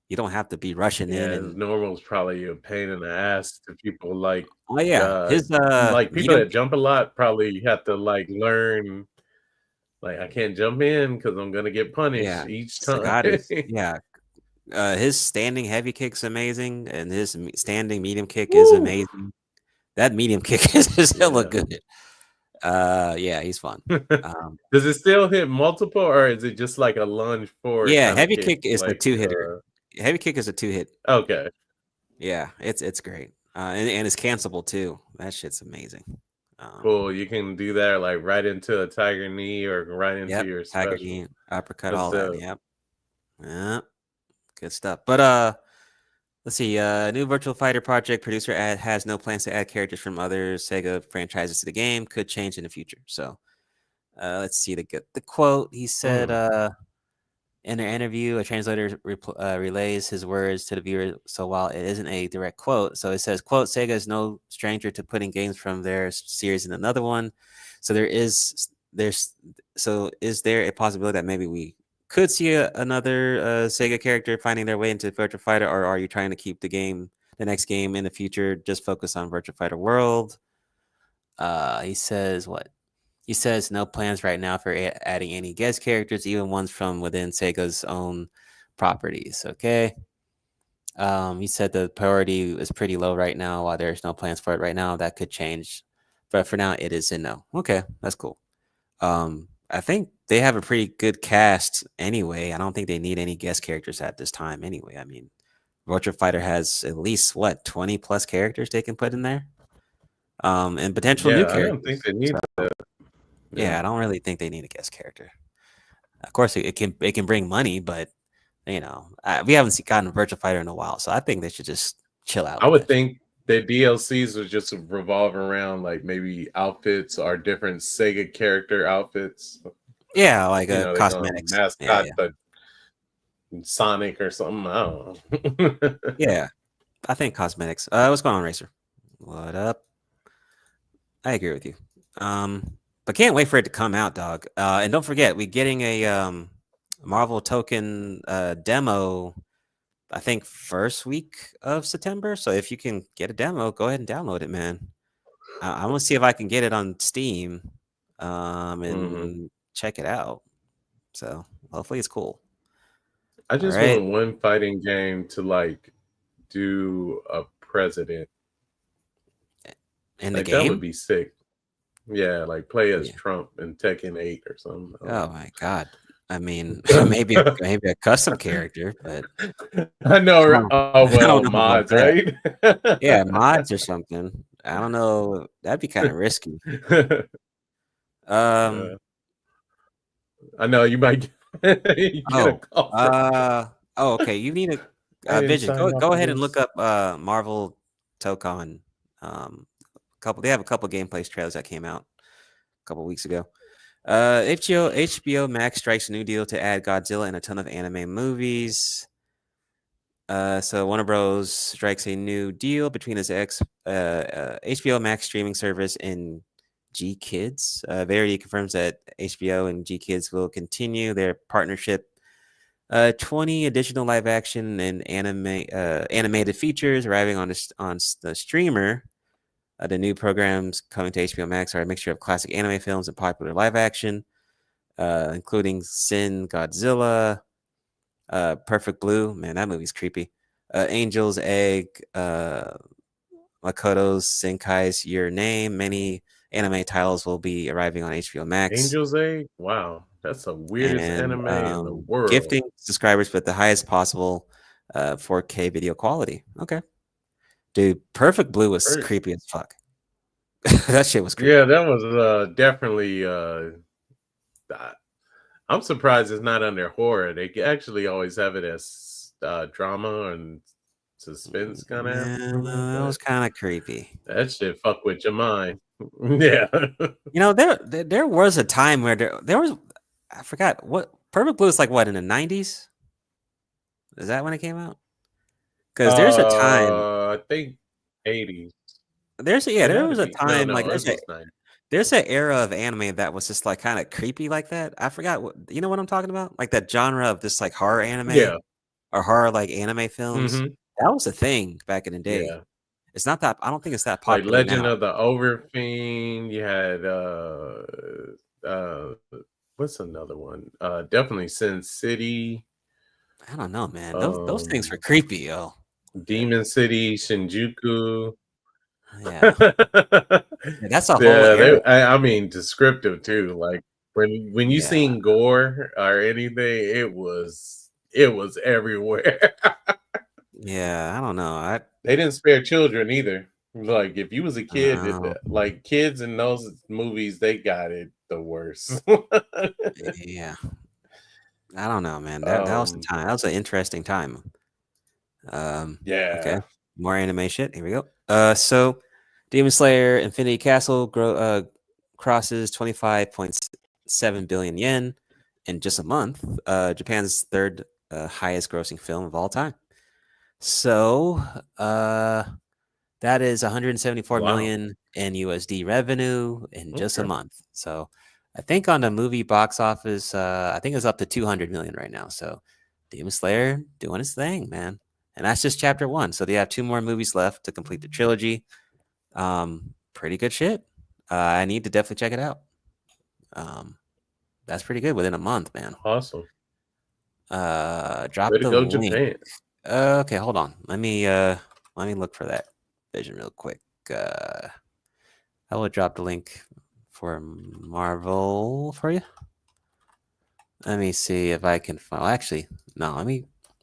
H: You don't have to be rushing in. And
N: normal is probably a pain in the ass to people like.
H: Oh yeah, his
N: like people that jump a lot probably have to like learn. Like I can't jump in because I'm gonna get punished each time.
H: His standing heavy kick's amazing, and his standing medium kick is amazing. That medium kick is hella good. Yeah, he's fun.
N: Does it still hit multiple, or is it just like a lunge forward?
H: Yeah, heavy kick is a 2-hitter. Heavy kick is a 2-hit.
N: Okay.
H: Yeah, it's great. And it's cancelable too. That shit's amazing.
N: Cool. You can do that like right into a tiger knee or right into your
H: tiger
N: special.
H: knee, uppercut, all that. Yep. Yeah. Good stuff. But let's see. New Virtual Fighter project producer has no plans to add characters from other Sega franchises to the game. Could change in the future. So let's see the quote. He said in an interview, a translator relays his words to the viewer. So while it isn't a direct quote, so it says, quote, Sega is no stranger to putting games from their series in another one. So is there a possibility that maybe we could see another Sega character finding their way into Virtua Fighter, or are you trying to keep the next game in the future, just focus on Virtua Fighter World? He says what? He says no plans right now for adding any guest characters, even ones from within Sega's own properties. Okay. He said the priority is pretty low right now. While there's no plans for it right now, that could change. But for now, it is a no. Okay, that's cool. I think they have a pretty good cast anyway. I don't think they need any guest characters at this time anyway. I mean, Virtua Fighter has at least 20 plus characters they can put in there, and potential new
N: Yeah, I
H: characters.
N: don't think they need that.
H: Yeah, I don't really think they need a guest character. Of course, it can bring money, but we haven't gotten a Virtua Fighter in a while, so I think they should just chill out.
N: I would think the DLCs would just revolve around like maybe outfits or different Sega character outfits.
H: Yeah, like
N: cosmetics. Mascot the Sonic or something. I don't know.
H: Yeah, I think cosmetics. What's going on, Racer? What up? I agree with you. But can't wait for it to come out, dog. And don't forget, we're getting a Marvel token demo. I think first week of September. So if you can get a demo, go ahead and download it, man. I want to see if I can get it on Steam, and check it out. So hopefully it's cool.
N: I just want one fighting game to like do a president
H: in the
N: like,
H: game.
N: That would be sick. Yeah, like play as Trump in Tekken 8 or something.
H: Oh my god. I mean, maybe a custom character, but
N: I know. Oh well, mods, right?
H: Yeah, mods or something. I don't know. That'd be kind of risky.
N: I know you might.
H: Okay. You need a Vision. Go ahead and look up Marvel Tokon. They have a couple gameplay trailers that came out a couple weeks ago. HBO Max strikes a new deal to add Godzilla and a ton of anime movies. So Warner Bros. Strikes a new deal between its HBO Max streaming service and G Kids. Verity confirms that HBO and G Kids will continue their partnership. 20 additional live action and animated features arriving on the streamer. The new programs coming to HBO Max are a mixture of classic anime films and popular live action, including Sin Godzilla, Perfect Blue. Man, that movie's creepy. Angel's Egg, Makoto's Senkai's Your Name. Many anime titles will be arriving on HBO Max.
N: Angel's Egg? Wow. That's the weirdest anime in the world.
H: Gifting subscribers with the highest possible 4K video quality. Okay. Dude, Perfect Blue was creepy as fuck. That shit was creepy.
N: Yeah, that was definitely. I'm surprised it's not under horror. They actually always have it as drama and suspense kind of.
H: That was kind of creepy.
N: That shit fuck with your mind. Yeah.
H: There was a time where there was. I forgot what Perfect Blue is like. What in the 90s? Is that when it came out? Because there's a time.
N: I think 80s.
H: There was a time there's an era of anime that was just like kind of creepy like that. I forgot what I'm talking about? Like that genre of this like horror anime, or horror like anime films. That was a thing back in the day.
N: Yeah.
H: It's not that. I don't think it's that popular.
N: Like Legend
H: now.
N: of the Overfiend. You had what's another one? Definitely Sin City.
H: I don't know, man. Those things were creepy, yo.
N: Demon City, Shinjuku.
H: Yeah, that's a whole.
N: I mean, descriptive too. Like when you seen gore or anything, it was everywhere.
H: Yeah, I don't know.
N: They didn't spare children either. Like if you was a kid, like kids in those movies, they got it the worst.
H: Yeah, I don't know, man. That was the time. That was an interesting time.
N: Yeah.
H: Okay. More anime shit. Here we go. So Demon Slayer Infinity Castle crosses 25.7 billion yen in just a month. Japan's third highest grossing film of all time. So that is 174 million in USD revenue in just a month. So I think on the movie box office, I think it's up to 200 million right now. So Demon Slayer doing his thing, man. And that's just chapter 1. So they have 2 more movies left to complete the trilogy. Pretty good shit. I need to definitely check it out. That's pretty good within a month, man.
N: Awesome.
H: Drop
N: Way to
H: the
N: go,
H: link.
N: Japan.
H: Okay, hold on. Let me look for that vision real quick. I will drop the link for Marvel for you. Let me see if I can find. Actually, no.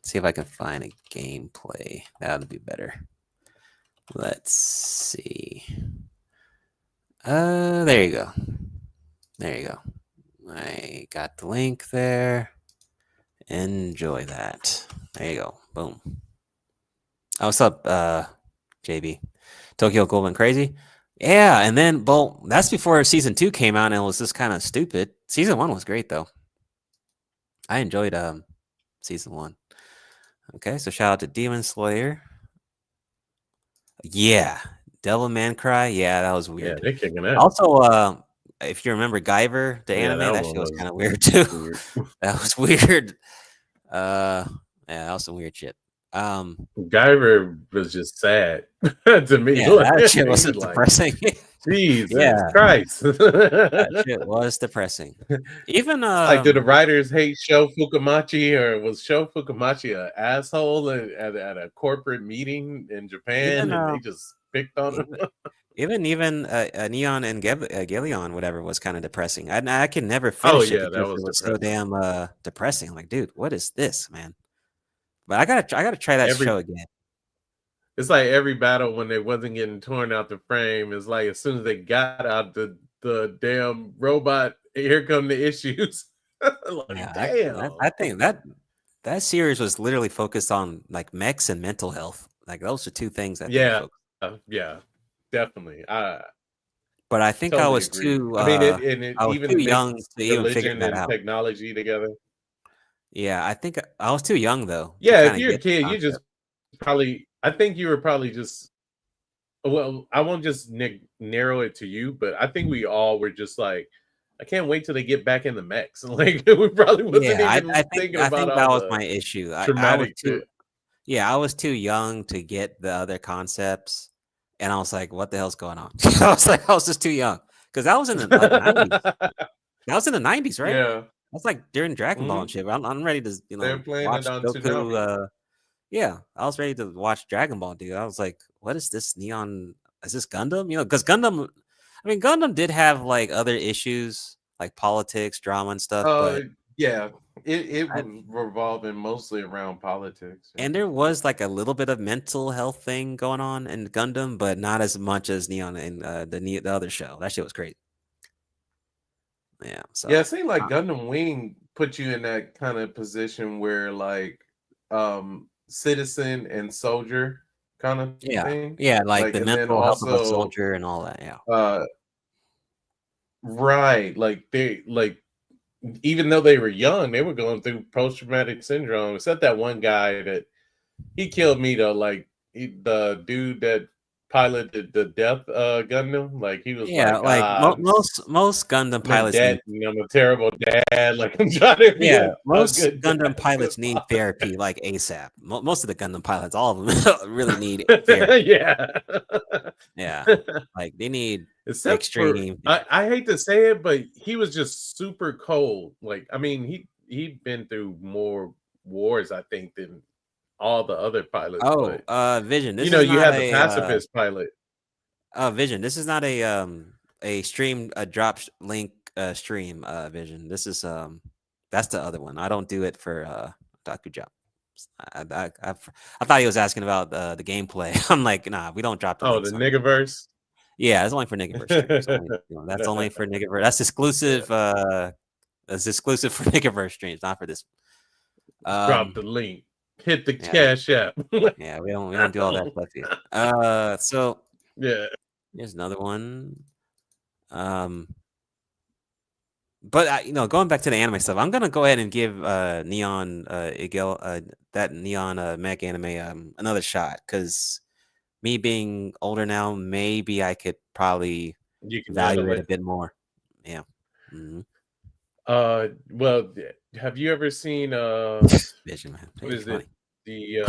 H: See if I can find a gameplay. That would be better. Let's see. There you go. There you go. I got the link there. Enjoy that. There you go. Boom. Oh, what's up, JB? Tokyo Ghoul went crazy? Yeah, and then, well, that's before season 2 came out, and it was just kind of stupid. Season 1 was great, though. I enjoyed season 1. Okay, so shout out to Demon Slayer. Yeah, Devil Man Cry. Yeah, that was weird.
N: Yeah, they're kicking out.
H: Also, if you remember Guyver, the anime, that shit was kind of weird too.
N: Weird.
H: That was weird. Yeah, that was some weird shit.
N: Guyver was just sad to me.
H: Yeah, that shit was depressing.
N: Jesus Christ.
H: That shit was depressing. Even
N: like, do the writers hate Sho Fukumachi, or was Sho Fukumachi an asshole at a corporate meeting in Japan, and they just picked on him?
H: Even Neon and Gillion, whatever, was kind of depressing. I can never finish it because it was so damn depressing. I'm like, dude, what is this, man? But I gotta try that show again.
N: It's like every battle when they wasn't getting torn out the frame. It's like as soon as they got out the damn robot, here come the issues. Like, damn.
H: I think that series was literally focused on like mechs and mental health. Like those are two things that
N: yeah, definitely.
H: But I think I was too.
N: I mean, it
H: I was
N: even
H: too young to even figure
N: religion
H: that
N: and
H: out.
N: technology together.
H: Yeah, I think I was too young though.
N: Yeah, if you're a kid, you just probably. I think you were probably just. Well, I won't just narrow it to you, but I think we all were just like, I can't wait till they get back in the mechs. Like we probably wasn't even thinking about.
H: I think that was my issue. I was too young to get the other concepts, and I was like, "What the hell's going on?" I was just too young because that was in the 90s. That was in the 90s, right?
N: Yeah,
H: that's like during Dragon Ball and shit. I'm ready to
N: they're playing
H: watch
N: it on
H: Goku.
N: Toonami.
H: Yeah, I was ready to watch Dragon Ball, dude. I was like, "What is this Neon? Is this Gundam?" Because Gundam. I mean, Gundam did have like other issues, like politics, drama, and stuff. But
N: yeah, it was revolving mostly around politics,
H: and there was like a little bit of mental health thing going on in Gundam, but not as much as Neon and the other show. That shit was great. Yeah. So
N: yeah, it seemed like Gundam Wing put you in that kind of position where like citizen and soldier kind of thing.
H: Yeah, like the mental health of a soldier and all that. Yeah.
N: Right. Like they even though they were young, they were going through post-traumatic syndrome. Except that one guy that he killed me though. like the dude that piloted the Death Gundam, like he was
H: most Gundam pilots
N: I'm a terrible dad, like I'm trying to be
H: most Gundam pilots need therapy like ASAP. Most of the Gundam pilots, all of them really need therapy. Yeah, like they need extreme.
N: I hate to say it, but he was just super cold. Like, I mean, he'd been through more wars, I think, than all the other pilots.
H: Vision. This
N: you have the pacifist pilot.
H: Vision. This is not a stream drop link stream. Vision. This is that's the other one. I don't do it for Otaku Job. I thought he was asking about the gameplay. I'm like, nah, we don't drop.
N: The Niggaverse.
H: Yeah, it's only for Niggaverse streams. That's only for Niggaverse. That's exclusive. That's exclusive for Niggaverse streams, not for this.
N: Drop the link. Hit the cash app.
H: Yeah, we don't do all that stuff here. So
N: yeah,
H: here's another one. But going back to the anime stuff, I'm gonna go ahead and give Neon that Neon mech anime another shot, because me being older now, maybe I could probably evaluate a bit more. Yeah. Mm-hmm.
N: Well, have you ever seen
H: Vision, man?
N: What is it? The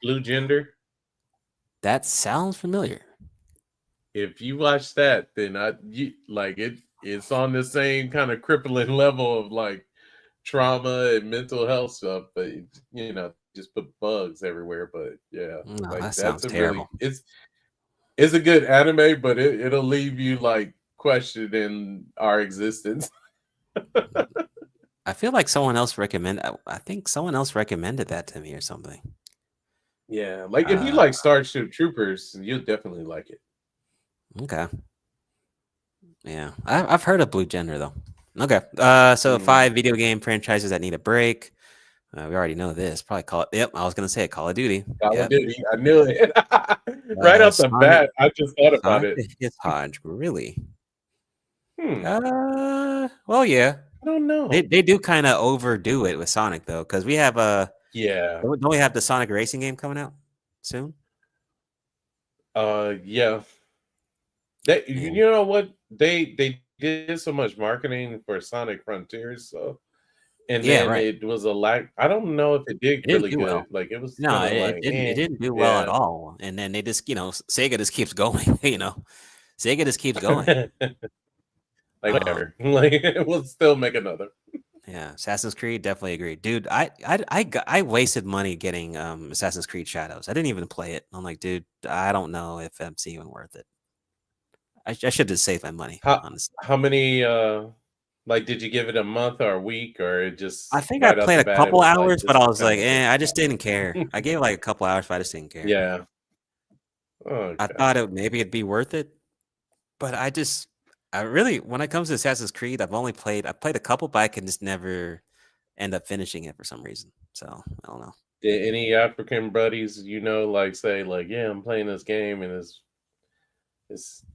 N: Blue Gender?
H: That sounds familiar.
N: If you watch that, then it's on the same kind of crippling level of like trauma and mental health stuff, but just put bugs everywhere. But yeah,
H: that sounds terrible.
N: It's a good anime, but it'll leave you like questioning our existence.
H: I feel like someone else I think someone else recommended that to me or something.
N: Yeah, like if you like Starship Troopers, you'll definitely like it.
H: Okay. Yeah, I've heard of Blue Gender though. Okay. So 5 video game franchises that need a break. We already know this. Probably call it. Yep, I was gonna say it. Call of Duty.
N: Call of Duty. I knew it. Right off the bat, I just thought about it.
H: It's Hodge, really?
N: Hmm.
H: Well, yeah.
N: I don't know.
H: They do kind of overdo it with Sonic though, because we have
N: yeah.
H: Don't we have the Sonic racing game coming out soon?
N: Yeah. You know what? They did so much marketing for Sonic Frontiers, so and then it was a lack. I don't know if it did really good.
H: Well.
N: Like it was
H: No,
N: it
H: didn't do well at all. And then they just, Sega just keeps going. Sega just keeps going.
N: Like whatever. Like we'll still make another.
H: Yeah, Assassin's Creed, definitely agree, dude. I wasted money getting Assassin's Creed Shadows. I didn't even play it. I'm like, dude, I don't know if it's even worth it. I should just save my money. Honestly.
N: How many? Like, did you give it a month or a week or just?
H: I think I played a couple hours, but I was like, I just didn't care. I gave it like a couple hours, but I just didn't care.
N: Yeah. Okay.
H: I thought maybe it'd be worth it, but I really, when it comes to Assassin's Creed, I played a couple, but I can just never end up finishing it for some reason. So I don't know.
N: Did any African buddies, like say, like, yeah, I'm playing this game and it's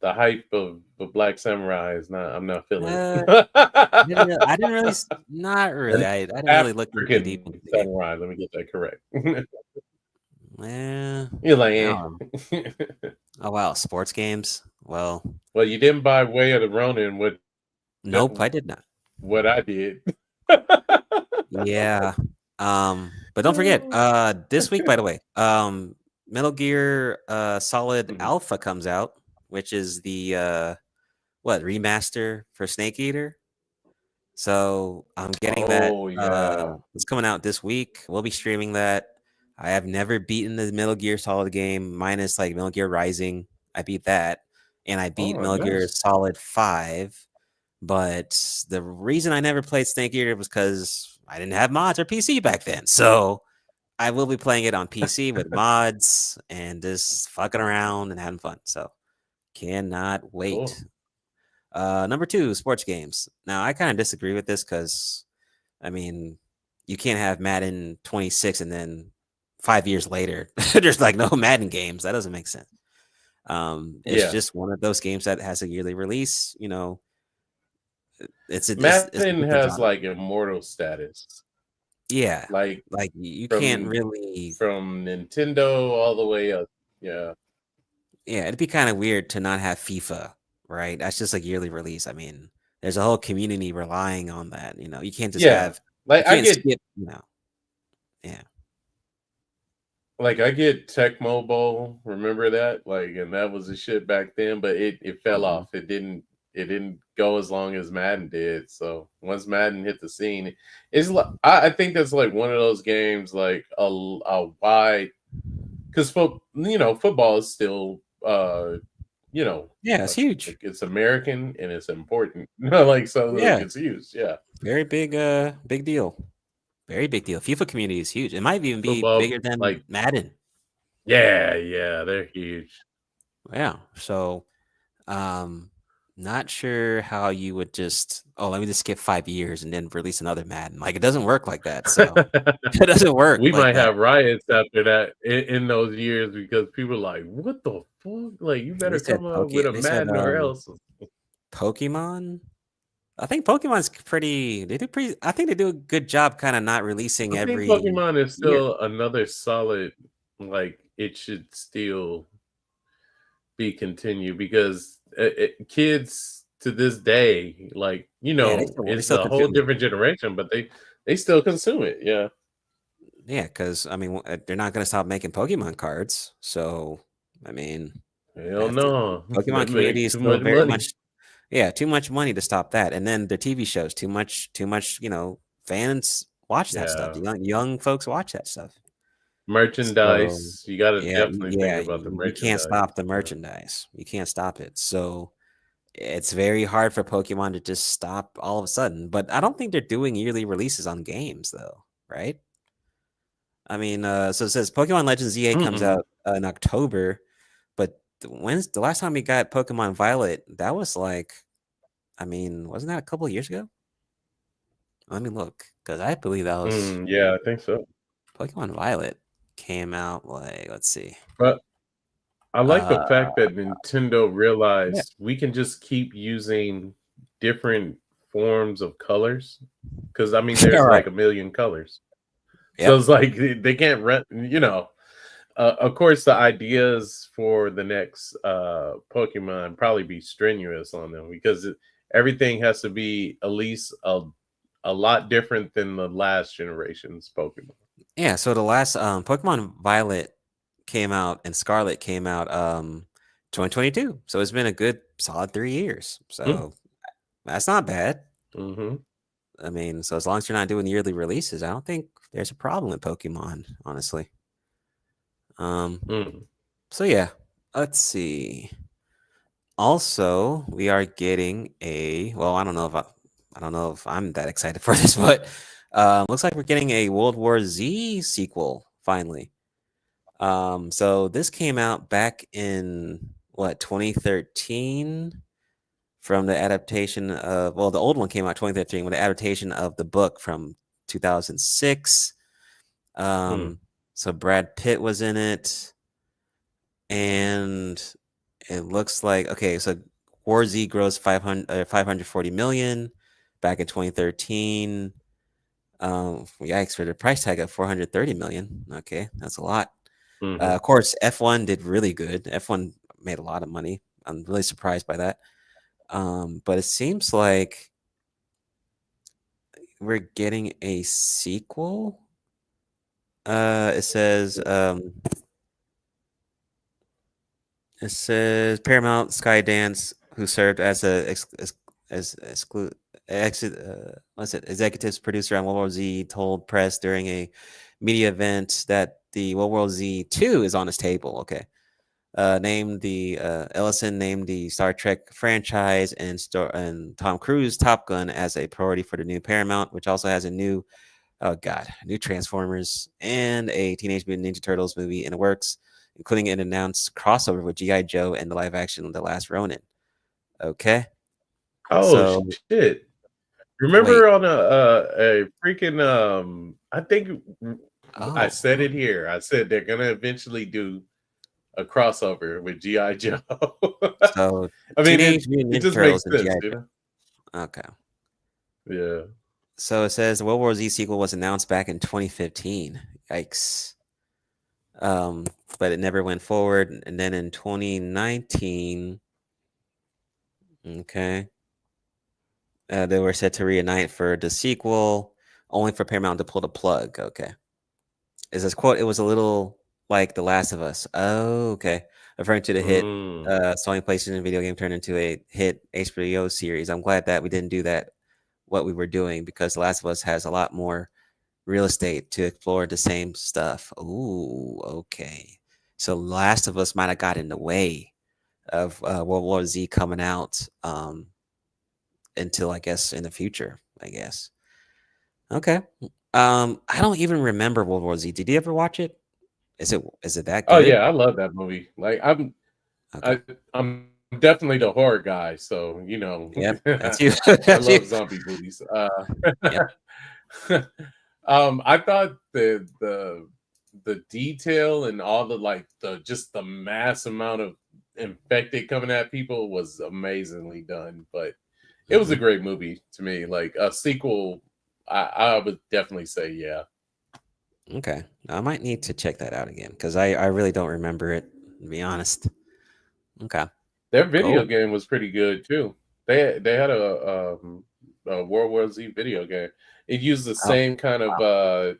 N: the hype of the Black Samurai is not. I'm not feeling it.
H: I didn't really. Not really. I didn't really look too deep into the
N: Samurai. Let me get that correct.
H: You're
N: like,
H: oh wow, sports games. Well,
N: you didn't buy Way of the Ronin.
H: Nope, I did not.
N: What I did.
H: Yeah. But don't forget, this week, by the way, Metal Gear Solid Alpha comes out, which is the remaster for Snake Eater. So I'm getting that.
N: Yeah.
H: It's coming out this week. We'll be streaming that. I have never beaten the Metal Gear Solid game, minus like Metal Gear Rising. I beat that, and I beat Metal Gear Solid 5. But the reason I never played Snake Eater was because I didn't have mods or PC back then. So I will be playing it on PC with mods and just fucking around and having fun. So cannot wait. Cool. Number 2, sports games. Now I kind of disagree with this because, I mean, you can't have Madden 26 and then 5 years later there's like no Madden games. That doesn't make sense. It's just one of those games that has a yearly release.
N: Madden has like immortal status.
H: Yeah,
N: like
H: you can't really
N: from Nintendo all the way up. Yeah,
H: it'd be kind of weird to not have FIFA, right? That's just like yearly release. I mean, there's a whole community relying on that. You can't just have
N: like I get
H: skip, yeah.
N: Like I get Tech Mobile, remember that? Like, and that was the shit back then, but it fell off. It didn't go as long as Madden did. So once Madden hit the scene, it's like I think that's like one of those games, like a wide, because football is still
H: it's huge.
N: Like it's American and it's important. It's huge. Yeah,
H: very big deal. Very big deal. FIFA community is huge. It might even be bigger than like Madden.
N: Yeah, they're huge.
H: Yeah. So not sure how you would just let me just skip 5 years and then release another Madden. Like it doesn't work like that. So it doesn't work.
N: We might have riots after that in those years because people are like, what the fuck? Like you better come up with a Madden or else.
H: Pokemon. I think Pokemon's I think they do a good job kind of not releasing every.
N: Pokemon is still another solid, like it should still be continued because kids to this day, like, it's a whole different generation, but they still consume it. Yeah.
H: Yeah. Cause I mean, they're not going to stop making Pokemon cards. So, I mean,
N: hell no.
H: Pokemon community is still very much. Yeah, too much money to stop that, and then the TV shows, too much. Fans watch that stuff. Young folks watch that stuff.
N: Merchandise, you got to definitely think about the merchandise.
H: You can't stop the merchandise. You can't stop it. So, it's very hard for Pokemon to just stop all of a sudden. But I don't think they're doing yearly releases on games, though, right? I mean, so it says Pokemon Legends ZA comes
N: Mm-mm.
H: out in October, but when's the last time we got Pokemon Violet? That was like, I mean, wasn't that a couple of years ago? Let me look, because I believe that was
N: Yeah, I think so.
H: Pokemon Violet came out like, let's see.
N: But I like the
H: Uh,
N: fact that Nintendo
H: yeah.
N: realized we can just keep using different forms of colors. Because I mean,
H: Yeah,
N: there's
H: right.
N: like a million colors. So
H: Yep.
N: it's like they can't rent, you know. Of course, the ideas for the next Pokemon probably be strenuous on them because everything has to be at least a lot different than the last generation's Pokemon.
H: Yeah, so the last Pokemon Violet came out and Scarlet came out 2022. So it's been a good solid 3 years. So that's not bad.
N: Mm-hmm.
H: I mean, so as long as you're not doing yearly releases, I don't think there's a problem with Pokemon, honestly. So yeah, let's see. Also, we are getting a well, I don't know if I'm that excited for this, but looks like we're getting a World War Z sequel finally. So this came out back in what 2013 from the adaptation of the old one came out 2013 with the adaptation of the book from 2006. So Brad Pitt was in it, and it looks like okay. So War Z grossed 540 million back in 2013. Yikes for the price tag of 430 million. Okay, that's a lot. Of course, F1 did really good. F1 made a lot of money. I'm really surprised by that. But it seems like we're getting a sequel. It says Paramount Skydance, who served as executive producer on World War Z, told press during a media event that the World War Z 2 is on its table. Okay. Ellison named the Star Trek franchise and Tom Cruise Top Gun as a priority for the new Paramount, which also has a new Transformers and a Teenage Mutant Ninja Turtles movie in the works, including an announced crossover with G.I. Joe and the live action The Last Ronin. Okay.
N: Oh shit! Remember on a freaking I think I said it here. I said they're gonna eventually do a crossover with G.I. Joe.
H: So
N: I mean,
H: Teenage Mutant
N: it
H: Ninja
N: just
H: Turtles
N: makes
H: and
N: sense,
H: G.I.
N: you
H: Joe.
N: know?
H: Okay.
N: Yeah.
H: So it says the World War Z sequel was announced back in 2015. Yikes. But it never went forward. And then in 2019, okay, they were set to reunite for the sequel, only for Paramount to pull the plug. Okay. Is this quote? It was a little like The Last of Us. Oh, okay. Referring to the hit Sony PlayStation video game turned into a hit HBO series. I'm glad that we didn't do that, what we were doing, because The Last of Us has a lot more real estate to explore the same stuff. Ooh, okay. So Last of Us might have got in the way of World War Z coming out until I guess in the future, I guess. Okay. I don't even remember World War Z. Did you ever watch it? Is it that good?
N: Oh yeah, I love that movie. Like I'm definitely the horror guy, so you know.
H: Yep, that's you.
N: I love zombie movies. I thought the detail and all the mass amount of infected coming at people was amazingly done. But it was a great movie to me. Like a sequel, I would definitely say yeah.
H: Okay, I might need to check that out again because I really don't remember it, to be honest. Okay,
N: their video game was pretty good too. They had a World War Z video game. It used the same kind of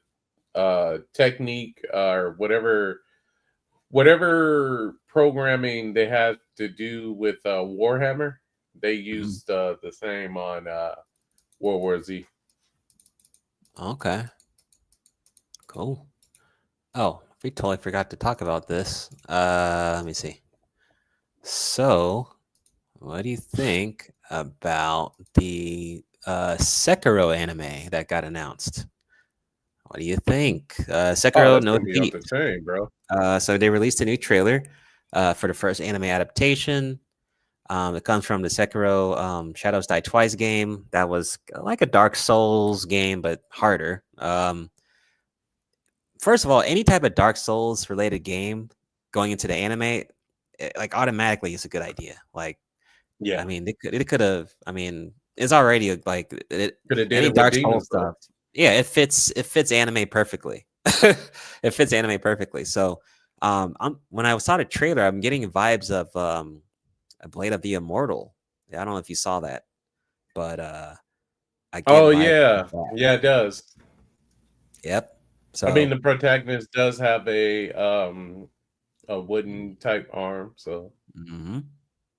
N: technique or whatever programming they had to do with Warhammer. They used the same on World War Z.
H: Okay. Cool. Oh, we totally forgot to talk about this. Let me see. So, what do you think about the Sekiro anime that got announced? What do you think?
N: Oh,
H: Sekiro
N: that's
H: No
N: gonna be off
H: Defeat.
N: the chain, bro.
H: So they released a new trailer for the first anime adaptation. It comes from the Sekiro Shadows Die Twice game. That was like a Dark Souls game, but harder. First of all, any type of Dark Souls related game going into the anime, like automatically is a good idea. Like,
N: Yeah,
H: I mean, it could have. I mean, it's already like
N: could have did
H: any
N: it with
H: Dark
N: Demon
H: Souls
N: Souls.
H: stuff. Yeah, it fits anime perfectly. It fits anime perfectly. So, when I saw the trailer, I'm getting vibes of a Blade of the Immortal. I don't know if you saw that, but I get
N: Oh
H: vibes
N: yeah,
H: of that.
N: yeah, it does.
H: Yep.
N: I mean,
H: So,
N: the protagonist does have a wooden type arm, so
H: mhm.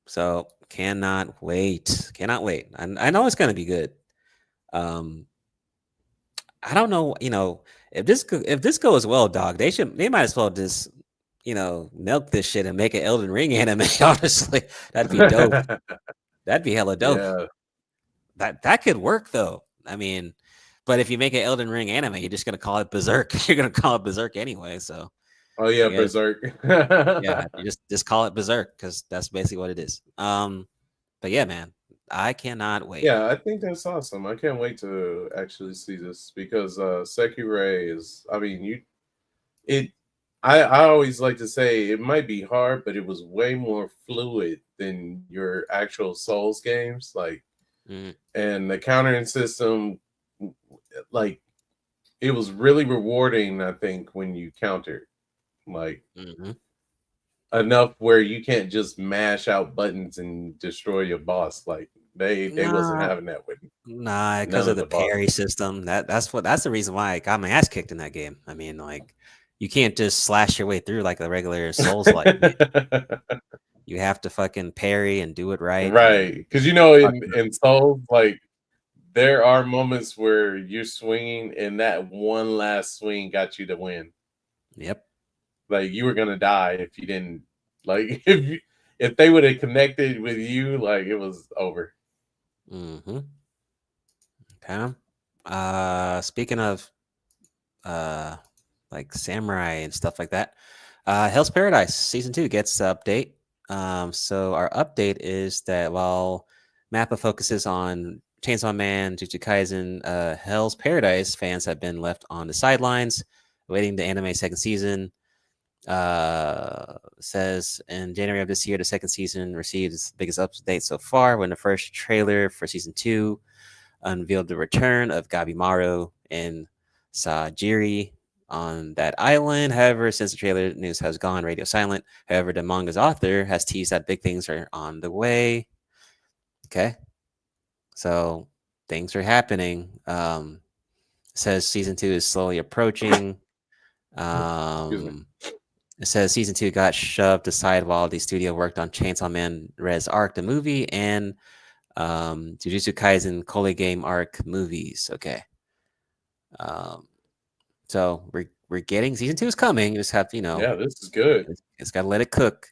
H: So cannot wait. Cannot wait. I know it's gonna be good. Um, I don't know. If this goes well, dog, they might as well just milk this shit and make an Elden Ring anime. Honestly, that'd be dope. That'd be hella dope.
N: yeah.
H: That could work though. I mean, but if you make an Elden Ring anime, you're just gonna call it Berserk. You're gonna call it Berserk anyway. So
N: Oh yeah,
H: yeah,
N: Berserk.
H: yeah, you just call it Berserk because that's basically what it is. But yeah, man, I cannot wait.
N: Yeah, I think that's awesome. I can't wait to actually see this because Sekiro is. I mean, it. I always like to say it might be hard, but it was way more fluid than your actual Souls games. Like,
H: Mm,
N: and the countering system, like, it was really rewarding. I think when you countered, like,
H: mhm.
N: enough where you can't just mash out buttons and destroy your boss. Like they wasn't
H: Nah,
N: having that with
H: nah, because
N: none
H: of
N: of
H: the
N: the
H: parry
N: bosses.
H: system. That's the reason why I got my ass kicked in that game. I mean, like, you can't just slash your way through like a regular Souls like game. You have to fucking parry and do it right
N: Right,
H: and
N: because you know
H: fucking
N: in Souls, like there are moments where you're swinging and that one last swing got you to win.
H: yep.
N: Like you were gonna die if you didn't. Like if they would have connected with you, like it was over.
H: Mm-hmm. Okay. Speaking of uh like samurai and stuff like that. Hell's Paradise season 2 gets the update. So our update is that while Mappa focuses on Chainsaw Man, Jujutsu Kaisen, Hell's Paradise fans have been left on the sidelines waiting the anime second season. Says in January of this year, the second season received its biggest update so far when the first trailer for season 2 unveiled the return of Gabimaru and Sajiri on that island. However, since the trailer news has gone radio silent, however, the manga's author has teased that big things are on the way. Okay, so things are happening. Says season 2 is slowly approaching.
N: Excuse me.
H: It says season 2 got shoved aside while the studio worked on Chainsaw Man Res Arc, the movie, and Jujutsu Kaisen Kole Game Arc movies. Okay. Um, so we're getting season 2 is coming. You just have to,
N: Yeah, this is good.
H: it's got to let it cook.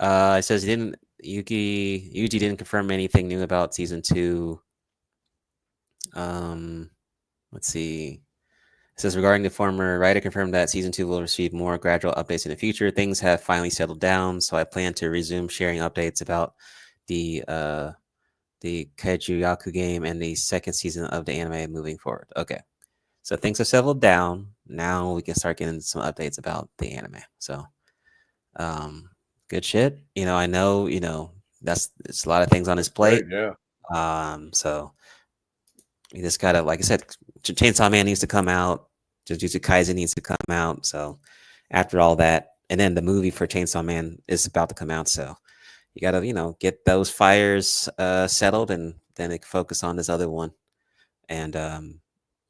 H: It says Yuji didn't confirm anything new about season 2. Let's see. It says regarding the former writer confirmed that season 2 will receive more gradual updates in the future. Things have finally settled down, so I plan to resume sharing updates about the Keijuyaku game and the second season of the anime moving forward. Okay. So things have settled down. Now we can start getting some updates about the anime. So good shit. I know, it's a lot of things on his
N: Right,
H: plate.
N: yeah.
H: So you just gotta, like I said, Chainsaw Man needs to come out. Jujutsu Kaisen needs to come out. So after all that, and then the movie for Chainsaw Man is about to come out. So you gotta, get those fires settled, and then they can focus on this other one. And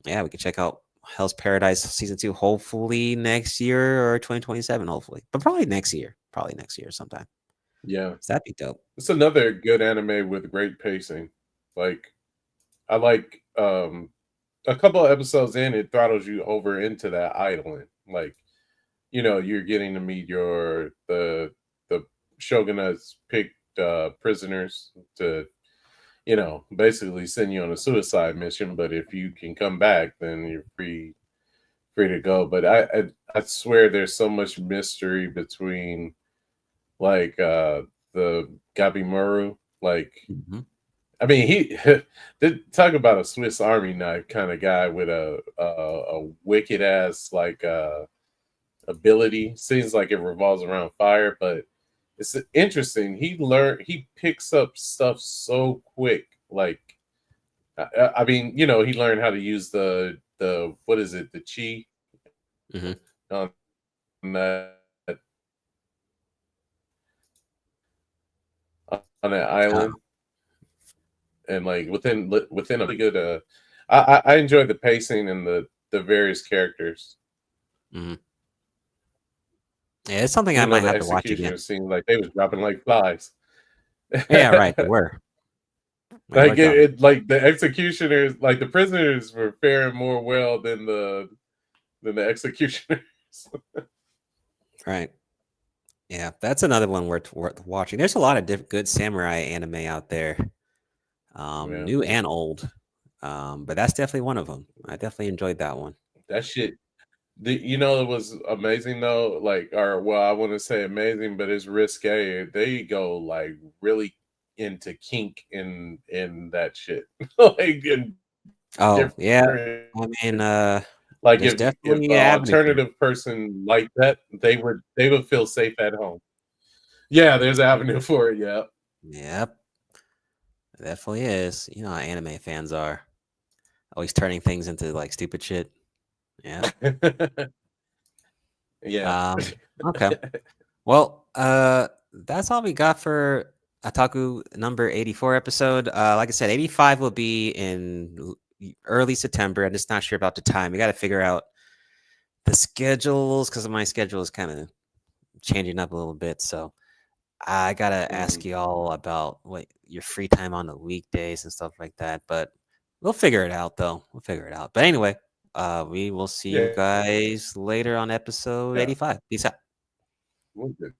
H: yeah, we can check out Hell's Paradise season 2 hopefully next year or 2027, hopefully, but probably next year sometime.
N: Yeah,
H: So that'd be dope.
N: it's another good anime with great pacing. Like I like a couple of episodes in, it throttles you over into that island. Like, you're getting to meet the shogunat's picked prisoners to, basically send you on a suicide mission. But if you can come back, then you're free to go. But I swear there's so much mystery between like the Gabimaru. Like, I mean, he did talk about a Swiss Army knife kind of guy with a wicked ass like ability. Seems like it revolves around fire, but it's interesting. He picks up stuff so quick. Like, I mean, he learned how to use the what is it, the chi on that island, and like within a good. I enjoyed the pacing and the various characters.
H: Yeah, it's something I might have to watch again.
N: Executioners seemed like they was dropping like flies.
H: Yeah, right. They were.
N: Like like the executioners, like the prisoners were faring more well than the executioners.
H: Right. Yeah, that's another one worth watching. There's a lot of good samurai anime out there, new and old. But that's definitely one of them. I definitely enjoyed that one.
N: That shit. It was amazing though. Like, I want to say amazing, but it's risque. They go like really into kink in that shit. Like,
H: oh yeah, I mean,
N: like if an alternative person like that, they would feel safe at home. Yeah, there's an avenue for it. Yeah.
H: Yep. Definitely is. You know how anime fans are. Always turning things into like stupid shit. Yeah.
N: Yeah.
H: Okay. Well, that's all we got for Otaku number 84 episode. Like I said, 85 will be in early September. I'm just not sure about the time. We got to figure out the schedules because my schedule is kind of changing up a little bit. So I got to ask you all about what your free time on the weekdays and stuff like that. But we'll figure it out, though. We'll figure it out. But anyway, we will see you guys later on episode 85. Peace out.
N: We'll do.